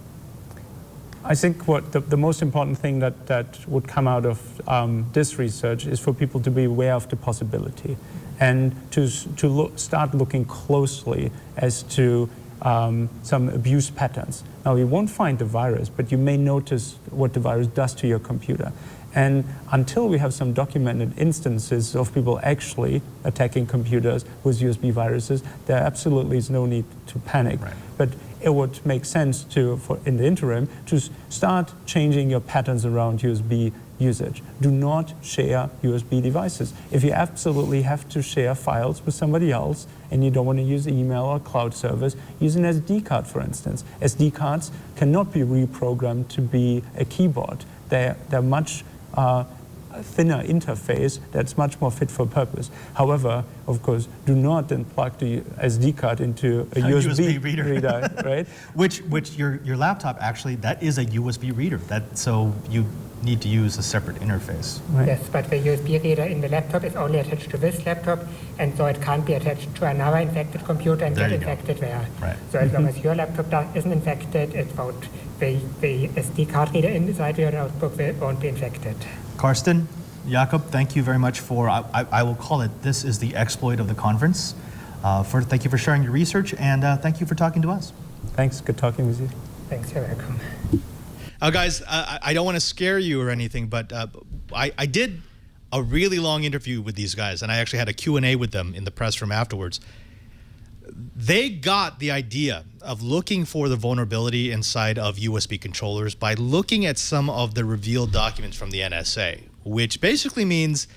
I think what the most important thing that would come out of this research is for people to be aware of the possibility and to start looking closely as to some abuse patterns. Now, you won't find the virus, but you may notice what the virus does to your computer. And until we have some documented instances of people actually attacking computers with USB viruses, there absolutely is no need to panic. Right. But it would make sense to, in the interim, to start changing your patterns around USB usage. Do not share USB devices. If you absolutely have to share files with somebody else and you don't want to use email or cloud service, use an SD card, for instance. SD cards cannot be reprogrammed to be a keyboard. They're much thinner interface that's much more fit for purpose. However, of course, do not then plug the SD card into a USB reader, right? Which your laptop actually, that is a USB reader. So you need to use a separate interface. Right. Yes, but the USB reader in the laptop is only attached to this laptop, and so it can't be attached to another infected computer and There get you go. infected there. Right. So as long as your laptop isn't infected, it won't. The SD card reader inside your notebook won't be infected. Karsten, Jakob, thank you very much for, I will call it, this is the exploit of the conference. Thank you for sharing your research, and thank you for talking to us. Thanks, good talking with you. Thanks, you're welcome. Guys, I don't want to scare you or anything, but I did a really long interview with these guys, and I actually had a Q&A with them in the press room afterwards. They got the idea of looking for the vulnerability inside of USB controllers by looking at some of the revealed documents from the NSA, which basically means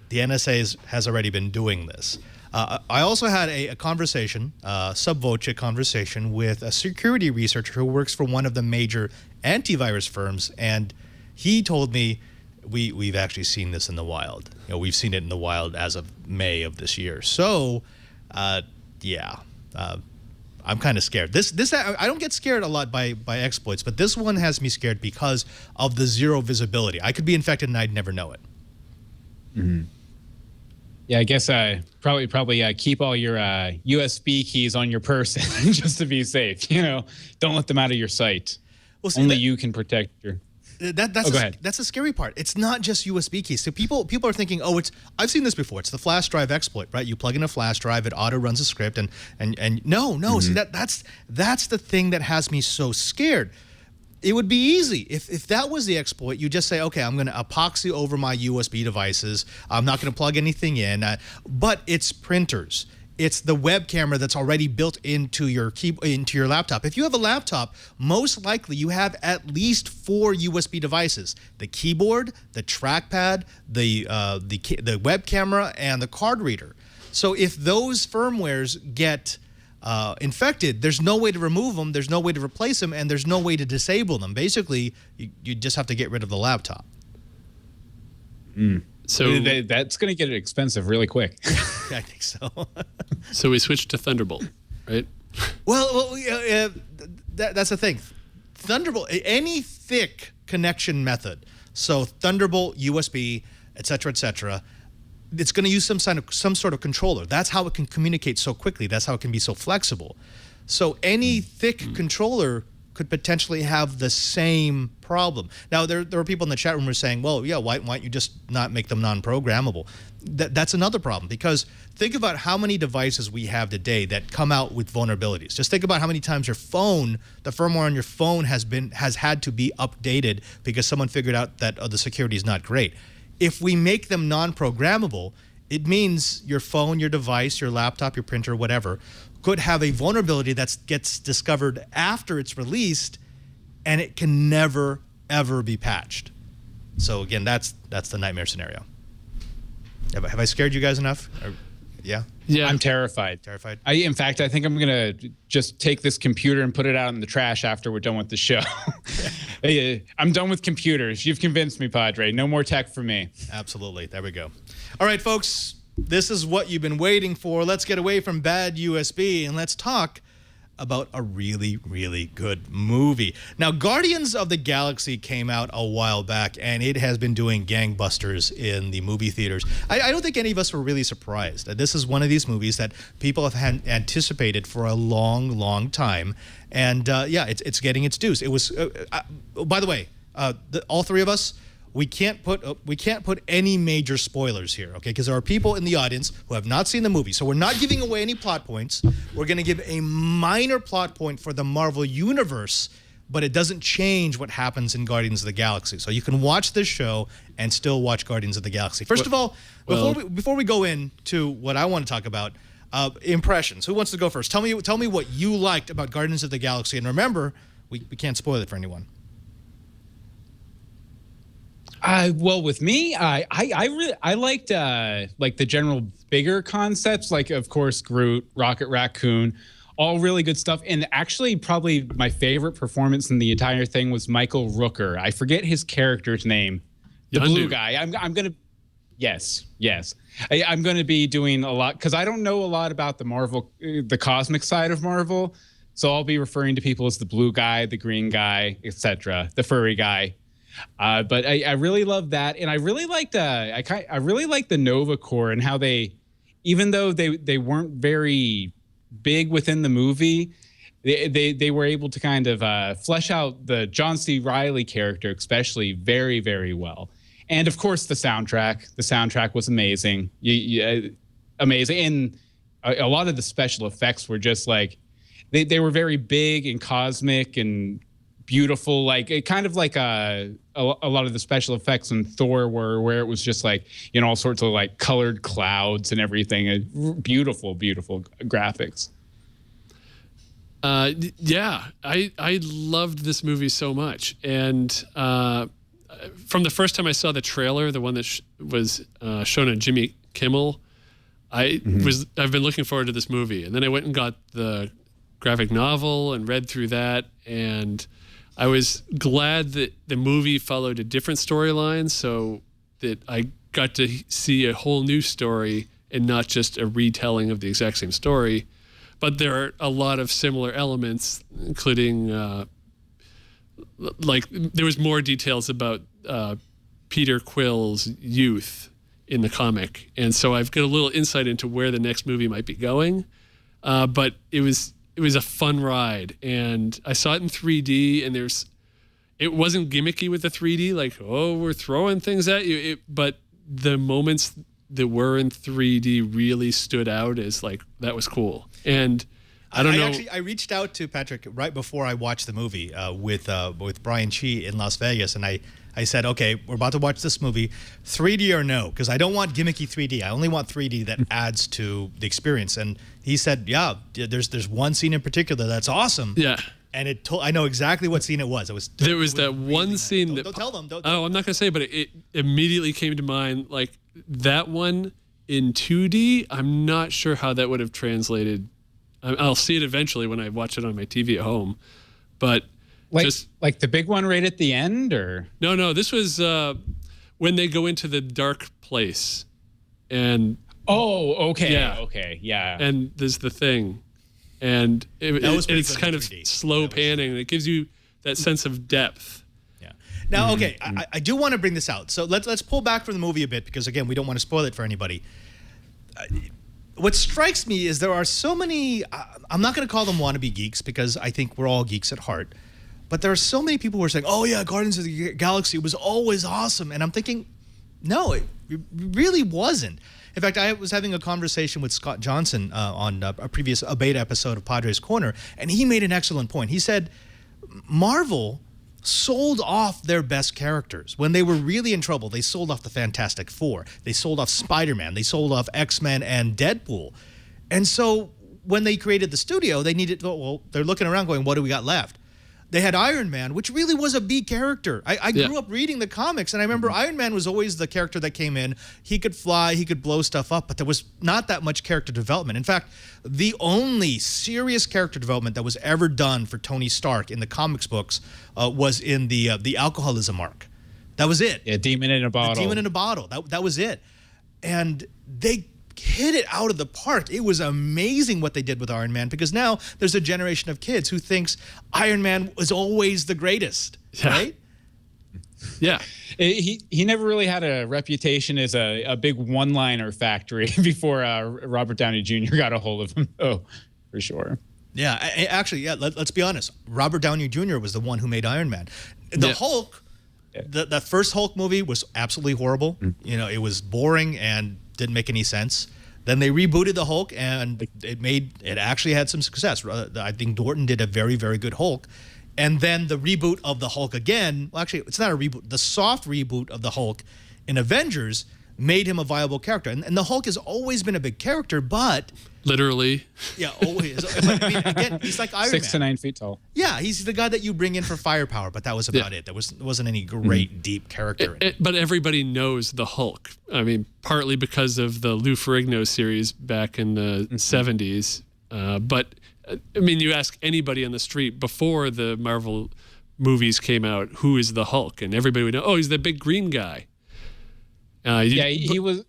the NSA has already been doing this. I also had a conversation, sub voce conversation, with a security researcher who works for one of the major antivirus firms, and he told me we've actually seen this in the wild. You know, we've seen it in the wild as of May of this year. So, yeah, I'm kind of scared. This I don't get scared a lot by exploits, but this one has me scared because of the zero visibility. I could be infected and I'd never know it. Mm-hmm. Yeah, I guess probably keep all your USB keys on your person just to be safe. You know, don't let them out of your sight. Well, see, only you can protect your. Go ahead. That's the scary part. It's not just USB keys. So people are thinking, oh, I've seen this before. It's the flash drive exploit, right? You plug in a flash drive, it auto runs a script, and no. Mm-hmm. See, that's the thing that has me so scared. It would be easy if that was the exploit. You just say, okay, I'm going to epoxy over my USB devices. I'm not going to plug anything in. But it's printers. It's the web camera that's already built into your laptop. If you have a laptop, most likely you have at least 4 USB devices: the keyboard, the trackpad, the web camera, and the card reader. So if those firmwares get infected, there's no way to remove them, there's no way to replace them, and there's no way to disable them. Basically, you just have to get rid of the laptop. Mm. So that's going to get expensive really quick. I think so. So we switched to Thunderbolt, right? Well, that's the thing. Thunderbolt, any thick connection method, so Thunderbolt, USB, etc., it's going to use some sort of controller. That's how it can communicate so quickly. That's how it can be so flexible. So any thick controller could potentially have the same problem. Now, there are people in the chat room who are saying, well, yeah, why don't you just not make them non-programmable? That's another problem, because think about how many devices we have today that come out with vulnerabilities. Just think about how many times the firmware on your phone has had to be updated because someone figured out that the security is not great. If we make them non-programmable, it means your phone, your device, your laptop, your printer, whatever, could have a vulnerability that gets discovered after it's released, and it can never, ever be patched. So again, that's the nightmare scenario. Have I scared you guys enough? Yeah. Yeah. I'm terrified. Terrified? In fact, I think I'm going to just take this computer and put it out in the trash after we're done with the show. I'm done with computers. You've convinced me, Padre. No more tech for me. Absolutely. There we go. All right, folks. This is what you've been waiting for. Let's get away from bad USB and let's talk about a really, really good movie. Now, Guardians of the Galaxy came out a while back, and it has been doing gangbusters in the movie theaters. I don't think any of us were really surprised. This is one of these movies that people have had anticipated for a long, long time. And, yeah, it's getting its dues. It was, by the way, all three of us, we can't put any major spoilers here, okay? Because there are people in the audience who have not seen the movie. So we're not giving away any plot points. We're going to give a minor plot point for the Marvel Universe, but it doesn't change what happens in Guardians of the Galaxy. So you can watch this show and still watch Guardians of the Galaxy. First of all, before we go into what I want to talk about, impressions. Who wants to go first? Tell me what you liked about Guardians of the Galaxy. And remember, we can't spoil it for anyone. Well, with me, I liked like the general bigger concepts, like of course Groot, Rocket Raccoon, all really good stuff. And actually, probably my favorite performance in the entire thing was Michael Rooker. I forget his character's name, the blue guy. I'm gonna, yes. I'm gonna be doing a lot because I don't know a lot about the Marvel, the cosmic side of Marvel, so I'll be referring to people as the blue guy, the green guy, etc., the furry guy. But I really love that, and I really liked I really liked the Nova Corps and how they, even though they weren't very big within the movie, they were able to kind of flesh out the John C. Reilly character especially very, very well. And of course the soundtrack was amazing, amazing, and a lot of the special effects were just like they were very big and cosmic and beautiful, like it kind of like a lot of the special effects in Thor were, where it was just like, you know, all sorts of like colored clouds and everything. Beautiful graphics. Yeah, I loved this movie so much, and from the first time I saw the trailer, the one that was shown on Jimmy Kimmel, I've been looking forward to this movie, and then I went and got the graphic novel and read through that, and I was glad that the movie followed a different storyline so that I got to see a whole new story and not just a retelling of the exact same story. But there are a lot of similar elements, including like there was more details about Peter Quill's youth in the comic. And so I've got a little insight into where the next movie might be going. But it was a fun ride, and I saw it in 3D, and it wasn't gimmicky with the 3D, like, oh, we're throwing things at you. But the moments that were in 3D really stood out as like, that was cool. And I don't know. I reached out to Patrick right before I watched the movie with Brian Chi in Las Vegas, and I said, okay, we're about to watch this movie, 3D or no, because I don't want gimmicky 3D. I only want 3D that adds to the experience. And he said, yeah, there's one scene in particular that's awesome. Yeah. And I know exactly what scene it was. There was that one really scene nice. that... Don't tell them. I'm not going to say, but it immediately came to mind, like, that one in 2D, I'm not sure how that would have translated. I'll see it eventually when I watch it on my TV at home. But... Like the big one right at the end, or no, this was when they go into the dark place, and yeah, and there's the thing, and it's kind of slow panning, and it gives you that sense of depth. Yeah. Now, okay, I do want to bring this out, so let's pull back from the movie a bit, because again, we don't want to spoil it for anybody. What strikes me is there are so many. I'm not going to call them wannabe geeks, because I think we're all geeks at heart. But there are so many people who are saying, oh, yeah, Guardians of the Galaxy was always awesome. And I'm thinking, no, it really wasn't. In fact, I was having a conversation with Scott Johnson on a previous beta episode of Padre's Corner, and he made an excellent point. He said, Marvel sold off their best characters. When they were really in trouble, they sold off the Fantastic Four. They sold off Spider-Man. They sold off X-Men and Deadpool. And so when they created the studio, they needed, well, they're looking around going, what do we got left? They had Iron Man, which really was a B character. I grew up reading the comics, and I remember Iron Man was always the character that came in. He could fly, he could blow stuff up, but there was not that much character development. In fact, the only serious character development that was ever done for Tony Stark in the comics books was in the alcoholism arc. That was it. Yeah, Demon in a Bottle. The Demon in a Bottle. That was it. And they hit it out of the park. It was amazing what they did with Iron Man, because now there's a generation of kids who thinks Iron Man was always the greatest, right? Yeah. He never really had a reputation as a big one-liner factory before Robert Downey Jr. got a hold of him, though, for sure. Yeah, actually, yeah, let's be honest. Robert Downey Jr. was the one who made Iron Man. The Hulk, the first Hulk movie was absolutely horrible. You know, it was boring and didn't make any sense. Then they rebooted the Hulk, and it actually had some success. I think Dorton did a very, very good Hulk. And then the reboot of the Hulk again, well, actually, it's not a reboot. The soft reboot of the Hulk in Avengers made him a viable character. And the Hulk has always been a big character, but... Literally. Yeah, always. But, I mean, again, he's like Iron Man. 6 to 9 feet tall. Yeah, he's the guy that you bring in for firepower, but that was about it. There wasn't any great, deep character in it. But everybody knows the Hulk. I mean, partly because of the Lou Ferrigno series back in the 70s. But, I mean, you ask anybody on the street before the Marvel movies came out, who is the Hulk? And everybody would know, oh, he's the big green guy. He was...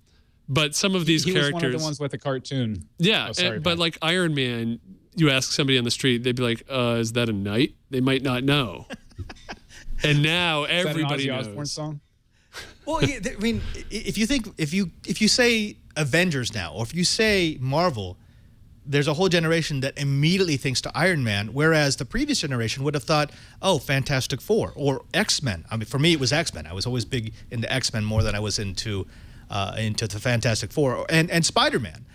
But some of these characters... He was one of the ones with the cartoon. Yeah, but like Iron Man, you ask somebody on the street, they'd be like, is that a knight? They might not know. And now everybody knows. Is that an Ozzy Osbourne song? Well, I mean, if you say Avengers now, or if you say Marvel, there's a whole generation that immediately thinks to Iron Man, whereas the previous generation would have thought, oh, Fantastic Four or X-Men. I mean, for me, it was X-Men. I was always big into X-Men more than I was into the Fantastic Four and Spider-Man.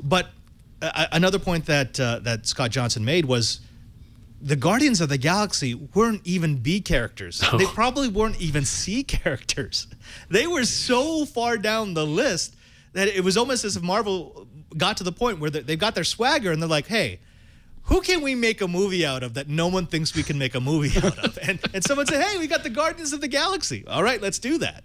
But another point that Scott Johnson made was the Guardians of the Galaxy weren't even B characters. No. They probably weren't even C characters. They were so far down the list that it was almost as if Marvel got to the point where they've got their swagger and they're like, hey, who can we make a movie out of that no one thinks we can make a movie out of? And someone said, hey, we got the Guardians of the Galaxy. All right, let's do that.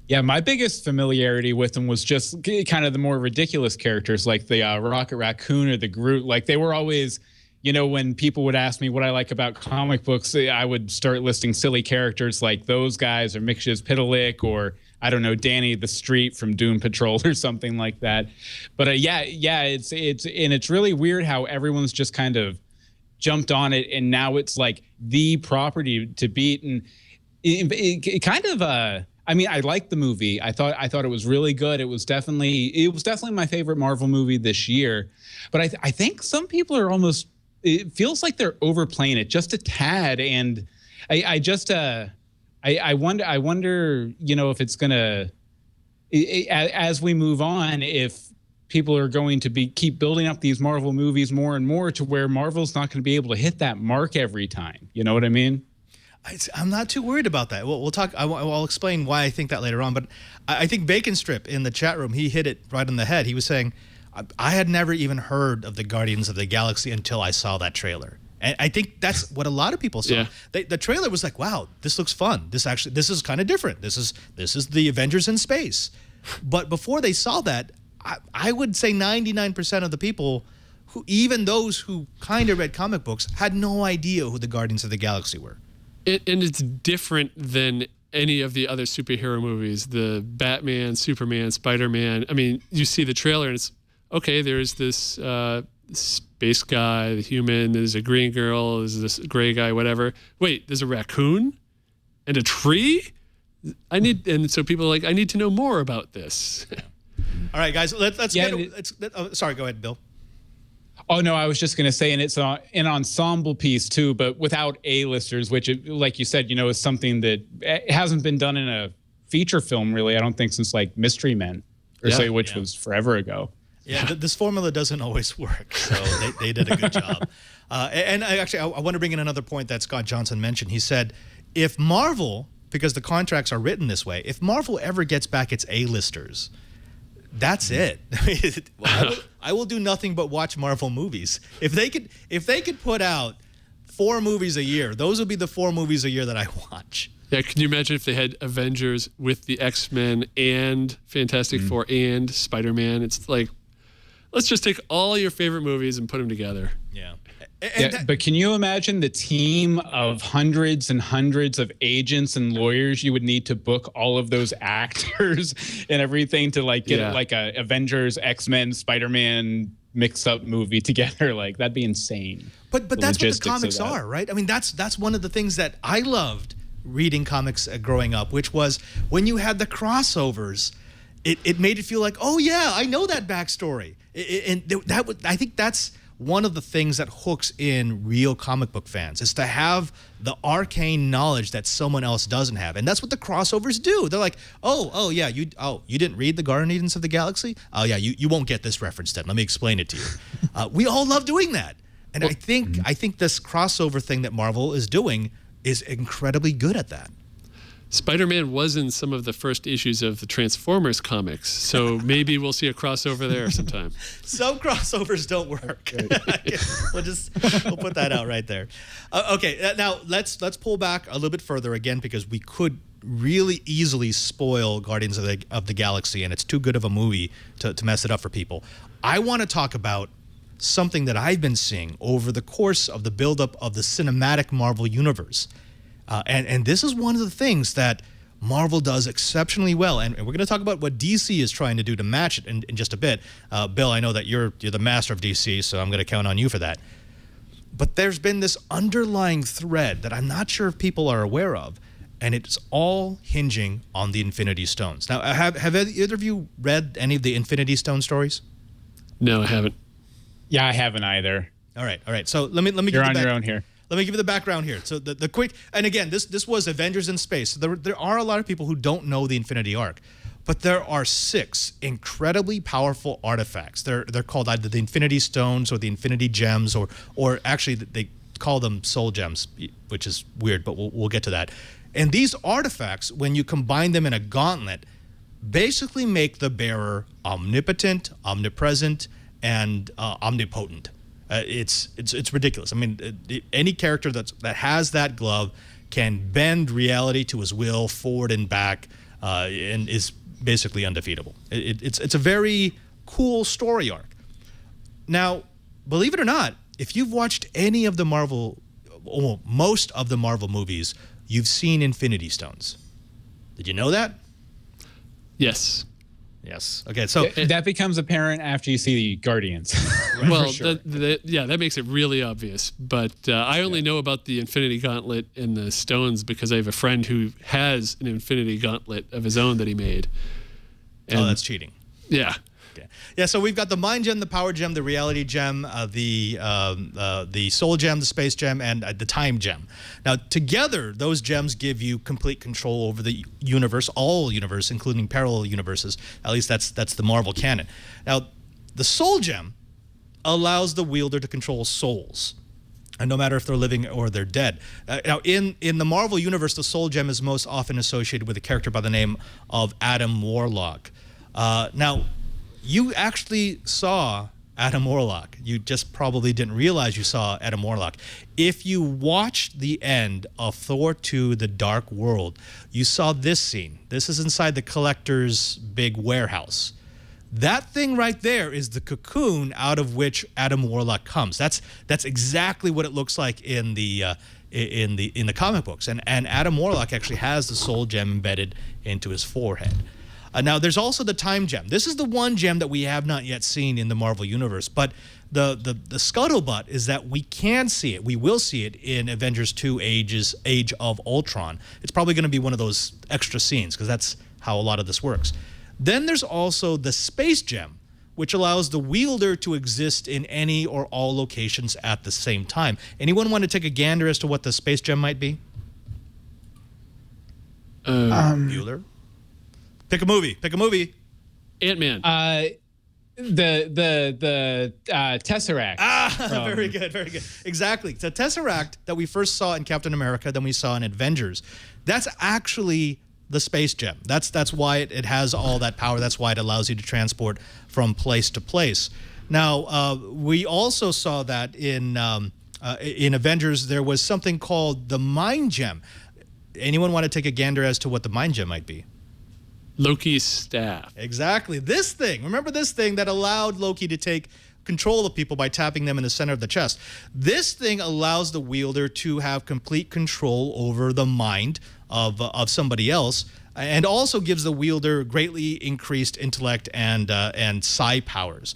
Yeah, my biggest familiarity with them was just kind of the more ridiculous characters like the Rocket Raccoon or the Groot. Like they were always, you know, when people would ask me what I like about comic books, I would start listing silly characters like those guys or Mixes Pitalik or, I don't know, Danny the Street from Doom Patrol or something like that. But it's really weird how everyone's just kind of jumped on it, and now it's like the property to beat. And it kind of I mean, I liked the movie. I thought it was really good. It was definitely my favorite Marvel movie this year. But I think some people are almost, it feels like they're overplaying it just a tad. And I wonder, you know, if it's gonna, as we move on, if people are going to keep building up these Marvel movies more and more to where Marvel's not going to be able to hit that mark every time. You know what I mean? I'm not too worried about that. We'll talk. I'll explain why I think that later on. But I think Bacon Strip in the chat room, he hit it right on the head. He was saying, I had never even heard of the Guardians of the Galaxy until I saw that trailer. And I think that's what a lot of people saw. Yeah. The trailer was like, wow, this looks fun. This is kind of different. This is the Avengers in space. But before they saw that, I would say 99% of the people, even those who kind of read comic books, had no idea who the Guardians of the Galaxy were. And it's different than any of the other superhero movies, the Batman, Superman, Spider-Man. I mean, you see the trailer and it's, okay, there's this space guy, the human, there's a green girl, there's this gray guy, whatever. Wait, there's a raccoon and a tree? And so people are like, I need to know more about this. All right, guys, sorry, go ahead, Bill. Oh, no, I was just going to say, and it's an ensemble piece, too, but without A-listers, which, like you said, you know, is something that hasn't been done in a feature film, really, I don't think, since, like, Mystery Men, which was forever ago. Yeah, this formula doesn't always work, so they did a good job. And I want to bring in another point that Scott Johnson mentioned. He said, if Marvel, because the contracts are written this way, if Marvel ever gets back its A-listers, that's it. I will do nothing but watch Marvel movies. If they could put out 4 movies a year. Those would be the 4 movies a year that I watch. Yeah, can you imagine if they had Avengers with the X-Men and Fantastic Four and Spider-Man? It's like, let's just take all your favorite movies and put them together. Yeah. But can you imagine the team of hundreds and hundreds of agents and lawyers you would need to book all of those actors and everything to like get like a Avengers, X-Men, Spider-Man mixed up movie together? Like, that'd be insane. But that's what the comics are, right? I mean, that's one of the things that I loved reading comics growing up, which was when you had the crossovers, it made it feel like, oh yeah, I know that backstory. I think that's one of the things that hooks in real comic book fans, is to have the arcane knowledge that someone else doesn't have. And that's what the crossovers do. They're like, oh yeah, you didn't read the Guardians of the Galaxy? Oh yeah, you won't get this reference then. Let me explain it to you. We all love doing that. And I think this crossover thing that Marvel is doing is incredibly good at that. Spider-Man was in some of the first issues of the Transformers comics, so maybe we'll see a crossover there sometime. Some crossovers don't work. we'll put that out right there. Okay, now let's pull back a little bit further again, because we could really easily spoil Guardians of the Galaxy, and it's too good of a movie to mess it up for people. I want to talk about something that I've been seeing over the course of the buildup of the cinematic Marvel universe. And this is one of the things that Marvel does exceptionally well. And we're going to talk about what DC is trying to do to match it in just a bit. Bill, I know that you're the master of DC, so I'm going to count on you for that. But there's been this underlying thread that I'm not sure if people are aware of, and it's all hinging on the Infinity Stones. Now, have either of you read any of the Infinity Stone stories? No, I haven't. Yeah, I haven't either. All right. So let me. You're on your own here. Let me give you the background here. So the quick, and again, this was Avengers in Space. So there are a lot of people who don't know the Infinity Arc, but there are 6 incredibly powerful artifacts. They're called either the Infinity Stones or the Infinity Gems, or actually they call them Soul Gems, which is weird, but we'll get to that. And these artifacts, when you combine them in a gauntlet, basically make the bearer omnipotent, omnipresent, and omnipotent. It's ridiculous. I mean, any character that has that glove can bend reality to his will, forward and back, and is basically undefeatable. It's a very cool story arc. Now, believe it or not, if you've watched any of the Marvel, or most of the Marvel movies, you've seen Infinity Stones. Did you know that? Yes. Yes. Okay. So that becomes apparent after you see the Guardians. Well, sure. that makes it really obvious. But I only know about the Infinity Gauntlet and the stones because I have a friend who has an Infinity Gauntlet of his own that he made. And, that's cheating. Yeah. Okay. Yeah. So we've got the Mind Gem, the Power Gem, the Reality Gem, the Soul Gem, the Space Gem, and the Time Gem. Now, together, those gems give you complete control over the universe, all universe, including parallel universes. At least that's the Marvel canon. Now, the Soul Gem allows the wielder to control souls, and no matter if they're living or they're dead. Now, in the Marvel universe, the Soul Gem is most often associated with a character by the name of Adam Warlock. Now, you actually saw Adam Warlock. You just probably didn't realize you saw Adam Warlock. If you watched the end of Thor 2: The Dark World, you saw this scene. This is inside the Collector's big warehouse. That thing right there is the cocoon out of which Adam Warlock comes. That's exactly what it looks like in the comic books. And Adam Warlock actually has the Soul Gem embedded into his forehead. Now, there's also the Time Gem. This is the one gem that we have not yet seen in the Marvel Universe, but the scuttlebutt is that we can see it. We will see it in Avengers 2 Age of Ultron. It's probably going to be one of those extra scenes because that's how a lot of this works. Then there's also the Space Gem, which allows the wielder to exist in any or all locations at the same time. Anyone want to take a gander as to what the Space Gem might be? Bueller? Pick a movie. Ant-Man. The Tesseract. Very good. Exactly. The Tesseract that we first saw in Captain America, then we saw in Avengers, that's actually the Space Gem. That's why it has all that power. That's why it allows you to transport from place to place. Now, we also saw that in in Avengers, there was something called the Mind Gem. Anyone want to take a gander as to what the Mind Gem might be? Loki's staff. Exactly. This thing. Remember this thing that allowed Loki to take control of people by tapping them in the center of the chest. This thing allows the wielder to have complete control over the mind of somebody else, and also gives the wielder greatly increased intellect and psi powers.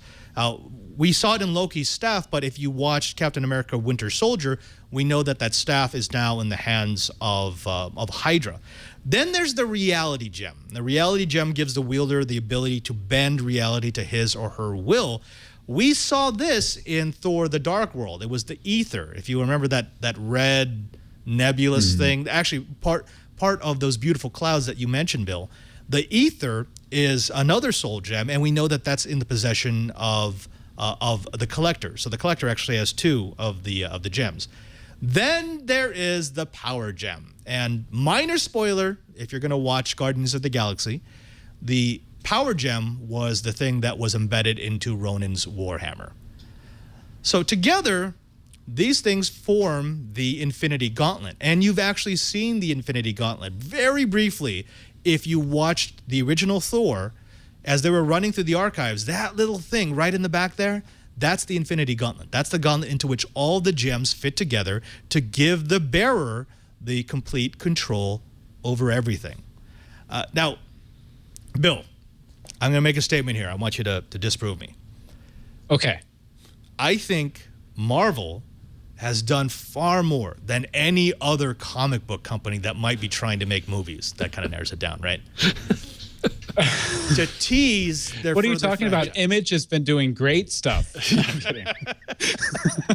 We saw it in Loki's staff, but if you watched Captain America Winter Soldier, we know that that staff is now in the hands of Hydra. Then there's the reality gem. The reality gem gives the wielder the ability to bend reality to his or her will. We saw this in Thor: The Dark World. It was the ether. If you remember that red nebulous thing, actually part of those beautiful clouds that you mentioned, Bill. The ether is another soul gem, and we know that that's in the possession of the collector. So the collector actually has two of the gems. Then there is the power gem. And minor spoiler, if you're going to watch Guardians of the Galaxy, the power gem was the thing that was embedded into Ronin's Warhammer. So together, these things form the Infinity Gauntlet. And you've actually seen the Infinity Gauntlet very briefly if you watched the original Thor. As they were running through the archives, that little thing right in the back there, that's the Infinity Gauntlet. That's the gauntlet into which all the gems fit together to give the bearer the complete control over everything. Now, Bill, I'm going to make a statement here. I want you to disprove me. Okay. I think Marvel has done far more than any other comic book company that might be trying to make movies. That kind of narrows it down, right? To tease their What are you talking about? Image has been doing great stuff. I'm kidding.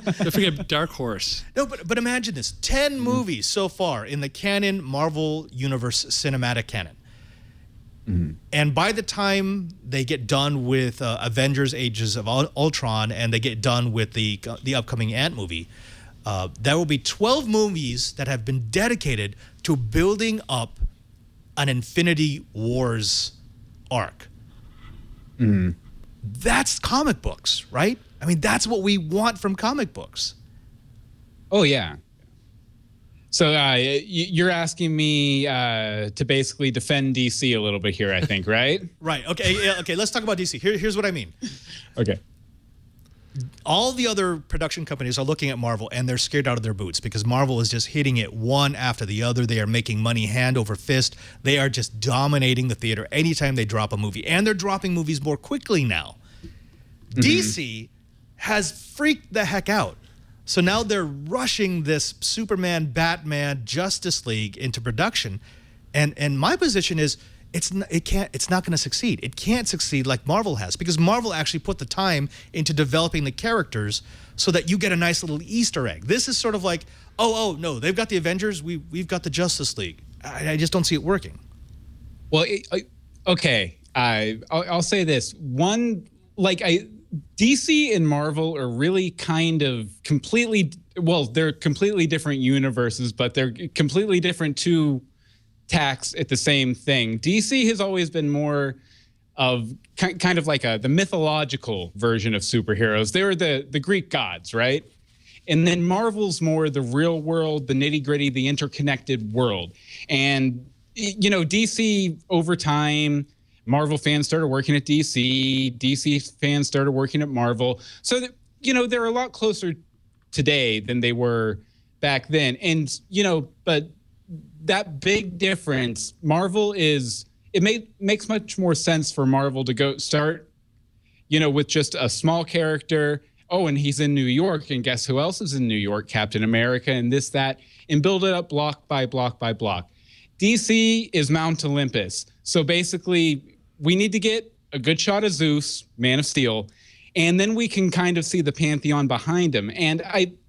Don't forget Dark Horse. No, but imagine this. 10 movies so far in the canon Marvel Universe cinematic canon. And by the time they get done with Avengers Ages of Ultron and they get done with the upcoming Ant movie, there will be 12 movies that have been dedicated to building up an Infinity Wars arc. That's comic books, right? I mean, that's what we want from comic books. Oh, yeah. So you're asking me to basically defend DC a little bit here, I think, right? Right. Okay. Yeah, okay. Let's talk about DC. Here's what I mean. Okay. All the other production companies are looking at Marvel and they're scared out of their boots because Marvel is just hitting it one after the other. They are making money hand over fist. They are just dominating the theater anytime they drop a movie. And they're dropping movies more quickly now. DC has freaked the heck out. So now they're rushing this Superman, Batman, Justice League into production. And my position is it's not going to succeed. It can't succeed like Marvel has because Marvel actually put the time into developing the characters so that you get a nice little Easter egg. This is sort of like, oh no, they've got the Avengers, we've got the Justice League. I just don't see it working. Well, okay. I'll say this. DC and Marvel are really kind of they're completely different universes, but they're completely different two tacks at the same thing. DC has always been more of kind of like the mythological version of superheroes. They were the Greek gods, right? And then Marvel's more the real world, the nitty-gritty, the interconnected world. And, DC over time, Marvel fans started working at DC. DC fans started working at Marvel. So, they're a lot closer today than they were back then. And, but that big difference, Marvel makes much more sense for Marvel to go start, with just a small character. Oh, and he's in New York. And guess who else is in New York? Captain America and this, that, and build it up block by block by block. DC is Mount Olympus. So basically, we need to get a good shot of Zeus, Man of Steel, and then we can kind of see the pantheon behind him. And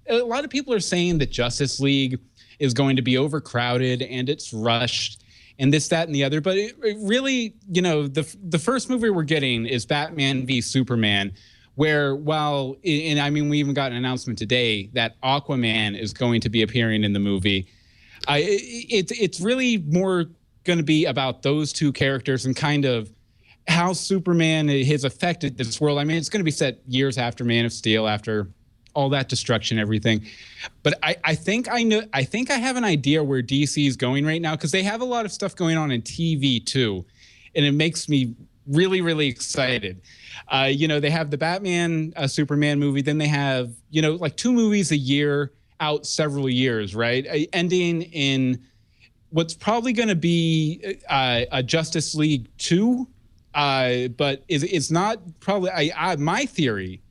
a lot of people are saying that Justice League is going to be overcrowded and it's rushed and this, that, and the other. But it really, the first movie we're getting is Batman v Superman, where we even got an announcement today that Aquaman is going to be appearing in the movie. It's really more going to be about those two characters and kind of how Superman has affected this world. I mean, it's going to be set years after Man of Steel, after all that destruction, everything. But I think I have an idea where DC is going right now, because they have a lot of stuff going on in TV too, and it makes me really, really excited. They have the Batman Superman movie, then they have like 2 movies a year out several years, right? Ending in what's probably going to be a Justice League 2, but it's not probably. My theory,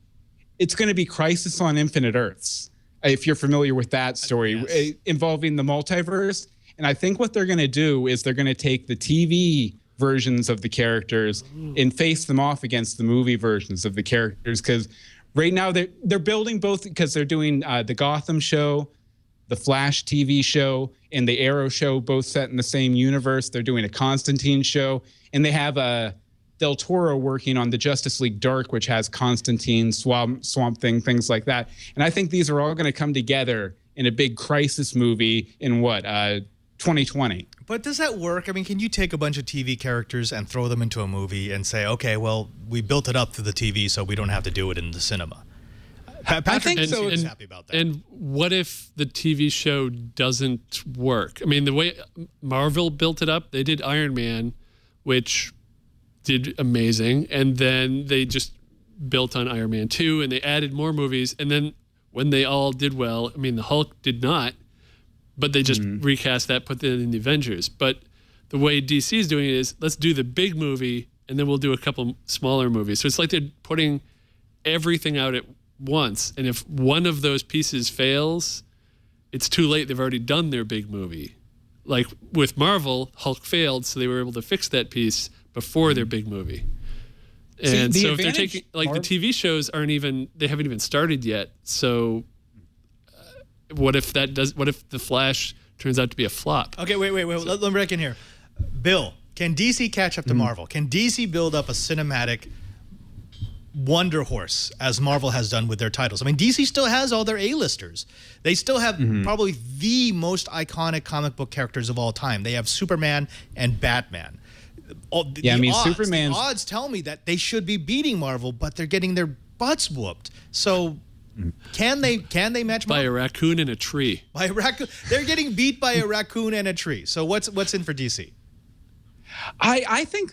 it's going to be Crisis on Infinite Earths, if you're familiar with that story, involving the multiverse. And I think what they're going to do is they're going to take the TV versions of the characters and face them off against the movie versions of the characters, because right now they're building both, because they're doing the Gotham show, the Flash TV show, and the Arrow show, both set in the same universe. They're doing a Constantine show, and they have Del Toro working on the Justice League Dark, which has Constantine, Swamp Thing, things like that. And I think these are all going to come together in a big crisis movie in 2020. But does that work? I mean, can you take a bunch of TV characters and throw them into a movie and say, okay, well, we built it up through the TV, so we don't have to do it in the cinema? I think so. Is happy about that. And what if the TV show doesn't work? I mean, the way Marvel built it up, they did Iron Man, which did amazing, and then they just built on Iron Man 2, and they added more movies, and then when they all did well, I mean, the Hulk did not, but they just recast that, put that in the Avengers. But the way DC is doing it is, let's do the big movie, and then we'll do a couple smaller movies. So it's like they're putting everything out at once, and if one of those pieces fails, it's too late. They've already done their big movie. Like with Marvel, Hulk failed, so they were able to fix that piece before their big movie. And so if they're taking, like, the TV shows they haven't even started yet. So what if the Flash turns out to be a flop? Okay, wait. Let me break in here. Bill, can DC catch up to Marvel? Can DC build up a cinematic wonder horse as Marvel has done with their titles? I mean, DC still has all their A-listers. They still have probably the most iconic comic book characters of all time. They have Superman and Batman. The odds tell me that they should be beating Marvel, but they're getting their butts whooped. So can they match Marvel? By a raccoon in a tree. By a raccoon. They're getting beat by a raccoon and a tree. So what's in for DC? I think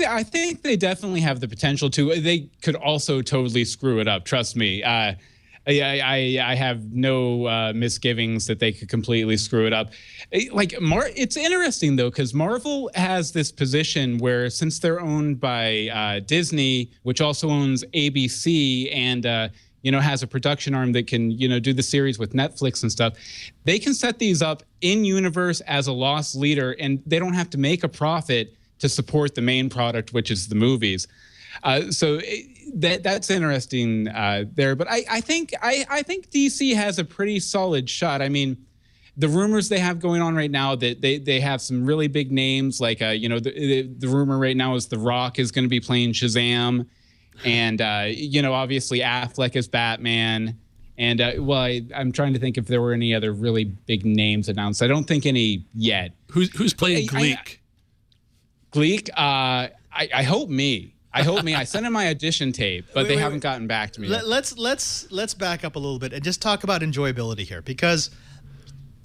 they definitely have the potential to. They could also totally screw it up. Trust me. I have no misgivings that they could completely screw it up. It's interesting though, because Marvel has this position where, since they're owned by Disney, which also owns ABC and has a production arm that can do the series with Netflix and stuff, they can set these up in universe as a loss leader, and they don't have to make a profit to support the main product, which is the movies. So that's interesting there. But I think DC has a pretty solid shot. I mean, the rumors they have going on right now, that they have some really big names, like the rumor right now is The Rock is going to be playing Shazam, and obviously Affleck is Batman. And I'm trying to think if there were any other really big names announced. I don't think any yet. Who's playing Gleek? Gleek? I hope me. I sent in my audition tape, but they haven't gotten back to me. Let's back up a little bit and just talk about enjoyability here, because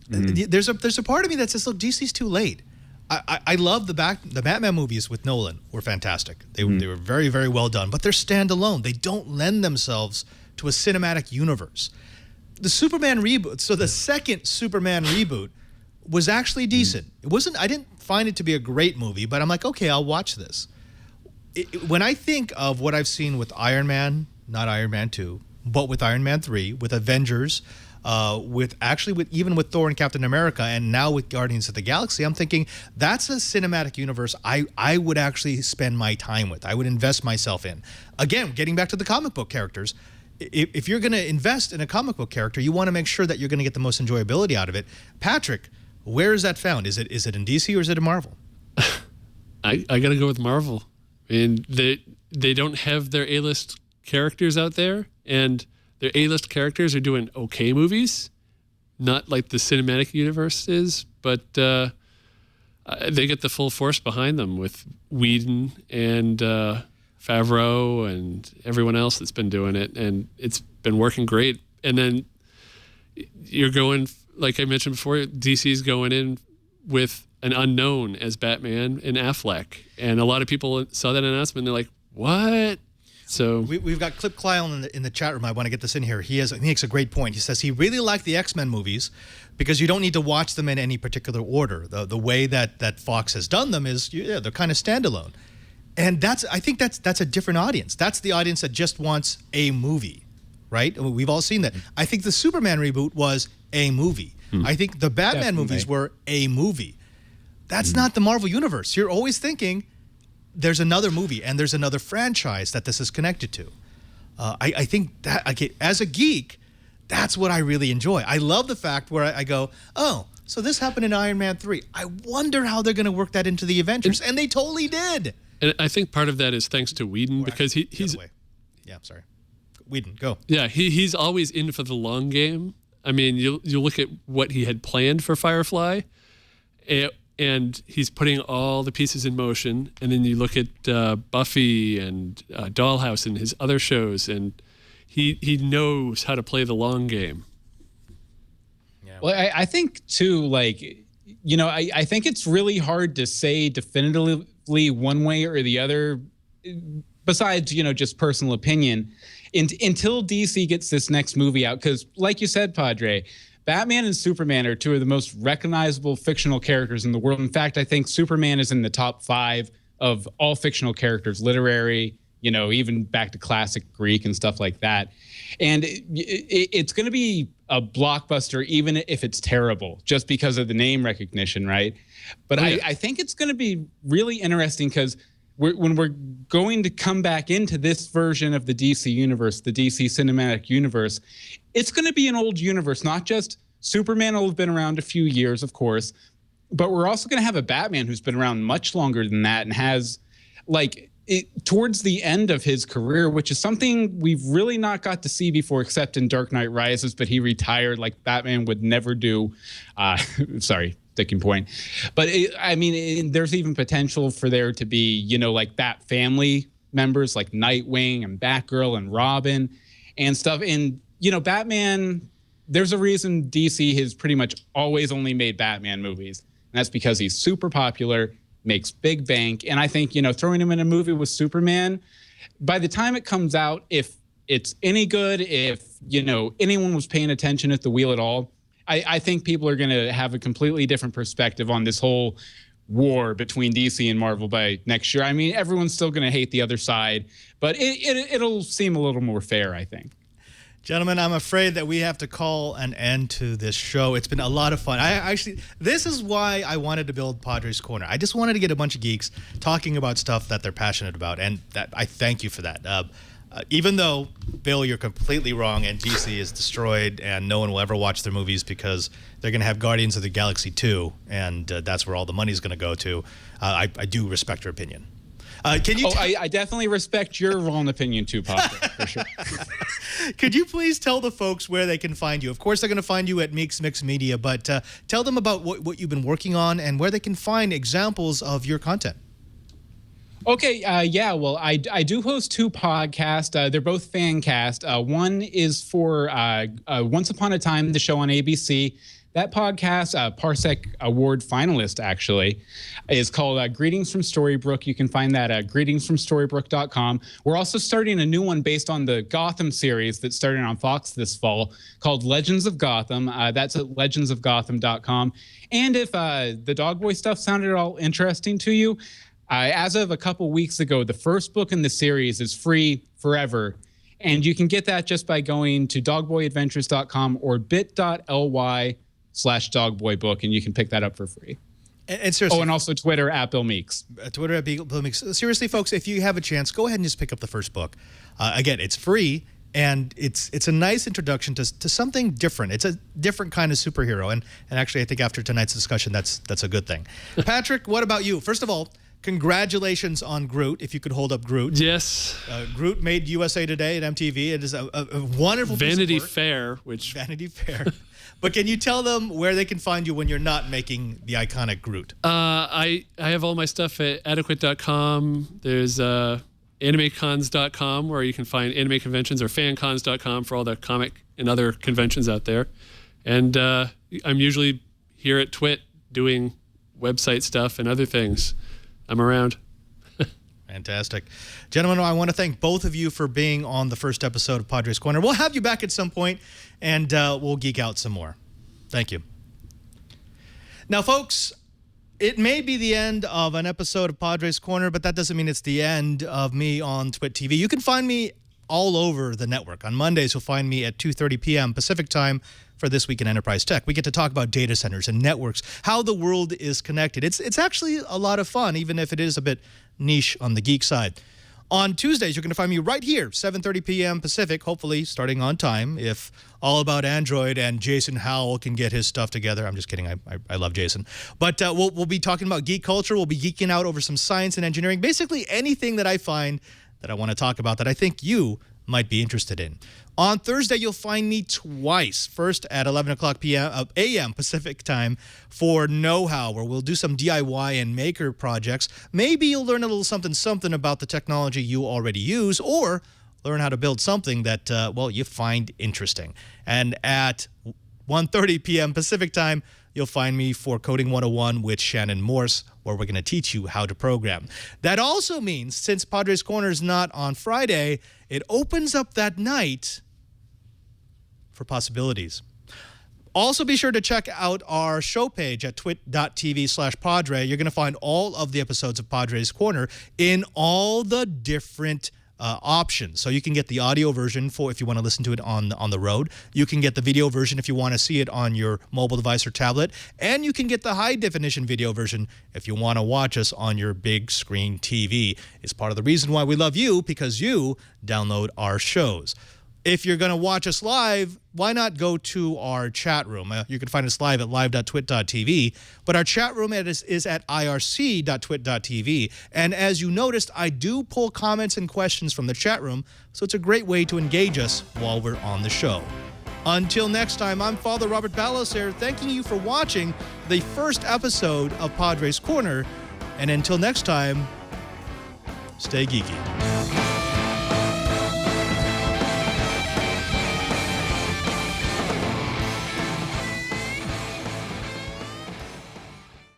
there's a part of me that says, look, DC's too late. I love the Batman movies with Nolan were fantastic. They were very, very well done, but they're standalone. They don't lend themselves to a cinematic universe. The Superman reboot, so the second Superman reboot, was actually decent. It wasn't. I didn't find it to be a great movie, but I'm like, okay, I'll watch this. When I think of what I've seen with Iron Man, not Iron Man 2, but with Iron Man 3, with Avengers, even with Thor and Captain America, and now with Guardians of the Galaxy, I'm thinking that's a cinematic universe I would actually spend my time with. I would invest myself in. Again, getting back to the comic book characters, if you're going to invest in a comic book character, you want to make sure that you're going to get the most enjoyability out of it. Patrick, where is that found? Is it in DC or is it in Marvel? I got to go with Marvel. I mean, they don't have their A-list characters out there, and their A-list characters are doing okay movies, not like the cinematic universe is, but they get the full force behind them with Whedon and Favreau and everyone else that's been doing it, and it's been working great. And then you're going, like I mentioned before, DC's going in with an unknown as Batman and Affleck. And a lot of people saw that announcement and they're like, what? So we've got Clip Kyle in the chat room. I want to get this in here. He makes a great point. He says he really liked the X-Men movies because you don't need to watch them in any particular order. The way that Fox has done them is they're kind of standalone. And I think that's a different audience. That's the audience that just wants a movie, right? We've all seen that. I think the Superman reboot was a movie. I think the Batman movies were a movie. That's not the Marvel Universe. You're always thinking there's another movie and there's another franchise that this is connected to. I think that, as a geek, that's what I really enjoy. I love the fact where I go, oh, so this happened in Iron Man 3. I wonder how they're going to work that into the Avengers. And they totally did. And I think part of that is thanks to Whedon, because he's... Yeah, sorry. Whedon, go. Yeah, he's always in for the long game. I mean, you look at what he had planned for Firefly, and he's putting all the pieces in motion. And then you look at Buffy and Dollhouse and his other shows, and he knows how to play the long game. Yeah. Well, I think too, like, you know, I think it's really hard to say definitively one way or the other, besides, you know, just personal opinion, until DC gets this next movie out. Because like you said, Padre, Batman and Superman are two of the most recognizable fictional characters in the world. In fact, I think Superman is in the top 5 of all fictional characters, literary, you know, even back to classic Greek and stuff like that. And it's going to be a blockbuster, even if it's terrible, just because of the name recognition, right? But I think it's going to be really interesting because when we're going to come back into this version of the DC universe, the DC cinematic universe, it's going to be an old universe. Not just Superman will have been around a few years, of course, but we're also going to have a Batman who's been around much longer than that and has, like, towards the end of his career, which is something we've really not got to see before, except in Dark Knight Rises, but he retired like Batman would never do. Sorry, sticking point. But I mean, there's even potential for there to be, you know, like Bat family members like Nightwing and Batgirl and Robin and stuff. And, you know, Batman, there's a reason DC has pretty much always only made Batman movies. And that's because he's super popular, makes big bank. And I think, you know, throwing him in a movie with Superman, by the time it comes out, if it's any good, if, you know, anyone was paying attention at the wheel at all, I think people are going to have a completely different perspective on this whole war between DC and Marvel by next year. I mean, everyone's still going to hate the other side, but it'll seem a little more fair, I think. Gentlemen, I'm afraid that we have to call an end to this show. It's been a lot of fun. This is why I wanted to build Padre's Corner. I just wanted to get a bunch of geeks talking about stuff that they're passionate about, and that I thank you for that. Even though, Bill, you're completely wrong, and DC is destroyed, and no one will ever watch their movies because they're going to have Guardians of the Galaxy 2, and that's where all the money's going to go to. I do respect your opinion. Can you? I definitely respect your wrong opinion too, Padre, for sure. Could you please tell the folks where they can find you? Of course, they're going to find you at Meeks Mix Media, but tell them about what you've been working on and where they can find examples of your content. Okay, yeah, well, I do host 2 podcasts. They're both fan cast. One is for Once Upon a Time, the show on ABC. That podcast, Parsec Award finalist, actually, is called Greetings from Storybrooke. You can find that at greetingsfromstorybrooke.com. We're also starting a new one based on the Gotham series that started on Fox this fall called Legends of Gotham. That's at legendsofgotham.com. And if the Dogboy stuff sounded at all interesting to you, as of a couple weeks ago, the first book in the series is free forever. And you can get that just by going to dogboyadventures.com or bit.ly/dogboybook, and you can pick that up for free. And seriously, and also Twitter at Bill Meeks. Twitter at Bill Meeks. Seriously, folks, if you have a chance, go ahead and just pick up the first book. Again, it's free, and it's a nice introduction to something different. It's a different kind of superhero, and actually, I think after tonight's discussion, that's a good thing. Patrick, what about you? First of all, congratulations on Groot, if you could hold up Groot. Yes. Groot made USA Today at MTV. It is a wonderful Vanity piece of work. Fair, which... Vanity Fair. But can you tell them where they can find you when you're not making the iconic Groot? I have all my stuff at adequate.com. There's animecons.com, where you can find anime conventions, or fancons.com for all the comic and other conventions out there. And I'm usually here at Twit doing website stuff and other things. I'm around. Fantastic. Gentlemen, I want to thank both of you for being on the first episode of Padre's Corner. We'll have you back at some point, and we'll geek out some more. Thank you. Now, folks, it may be the end of an episode of Padre's Corner, but that doesn't mean it's the end of me on Twit TV. You can find me all over the network. On Mondays, you'll find me at 2:30 p.m. Pacific time for This Week in Enterprise Tech. We get to talk about data centers and networks, how the world is connected. It's actually a lot of fun, even if it is a bit niche on the geek side. On Tuesdays, you're going to find me right here, 7:30 p.m. Pacific, hopefully starting on time, if All About Android and Jason Howell can get his stuff together. I'm just kidding. I love Jason. But we'll be talking about geek culture. We'll be geeking out over some science and engineering, basically anything that I find that I want to talk about that I think you might be interested in. On Thursday, you'll find me twice. First at 11 o'clock a.m. Pacific time for Know-How, where we'll do some DIY and maker projects. Maybe you'll learn a little something about the technology you already use, or learn how to build something that, well, you find interesting. And at 1:30 p.m. Pacific time, you'll find me for Coding 101 with Shannon Morse, where we're going to teach you how to program. That also means, since Padre's Corner is not on Friday, it opens up that night for possibilities. Also, be sure to check out our show page at twit.tv/Padre. You're going to find all of the episodes of Padre's Corner in all the different options. So you can get the audio version for if you want to listen to it on the road. You can get the video version if you want to see it on your mobile device or tablet. And you can get the high-definition video version if you want to watch us on your big screen TV. It's part of the reason why we love you, because you download our shows. If you're going to watch us live, why not go to our chat room? You can find us live at live.twit.tv, but our chat room is at irc.twit.tv. And as you noticed, I do pull comments and questions from the chat room, so it's a great way to engage us while we're on the show. Until next time, I'm Father Robert Ballecer, thanking you for watching the first episode of Padre's Corner. And until next time, stay geeky.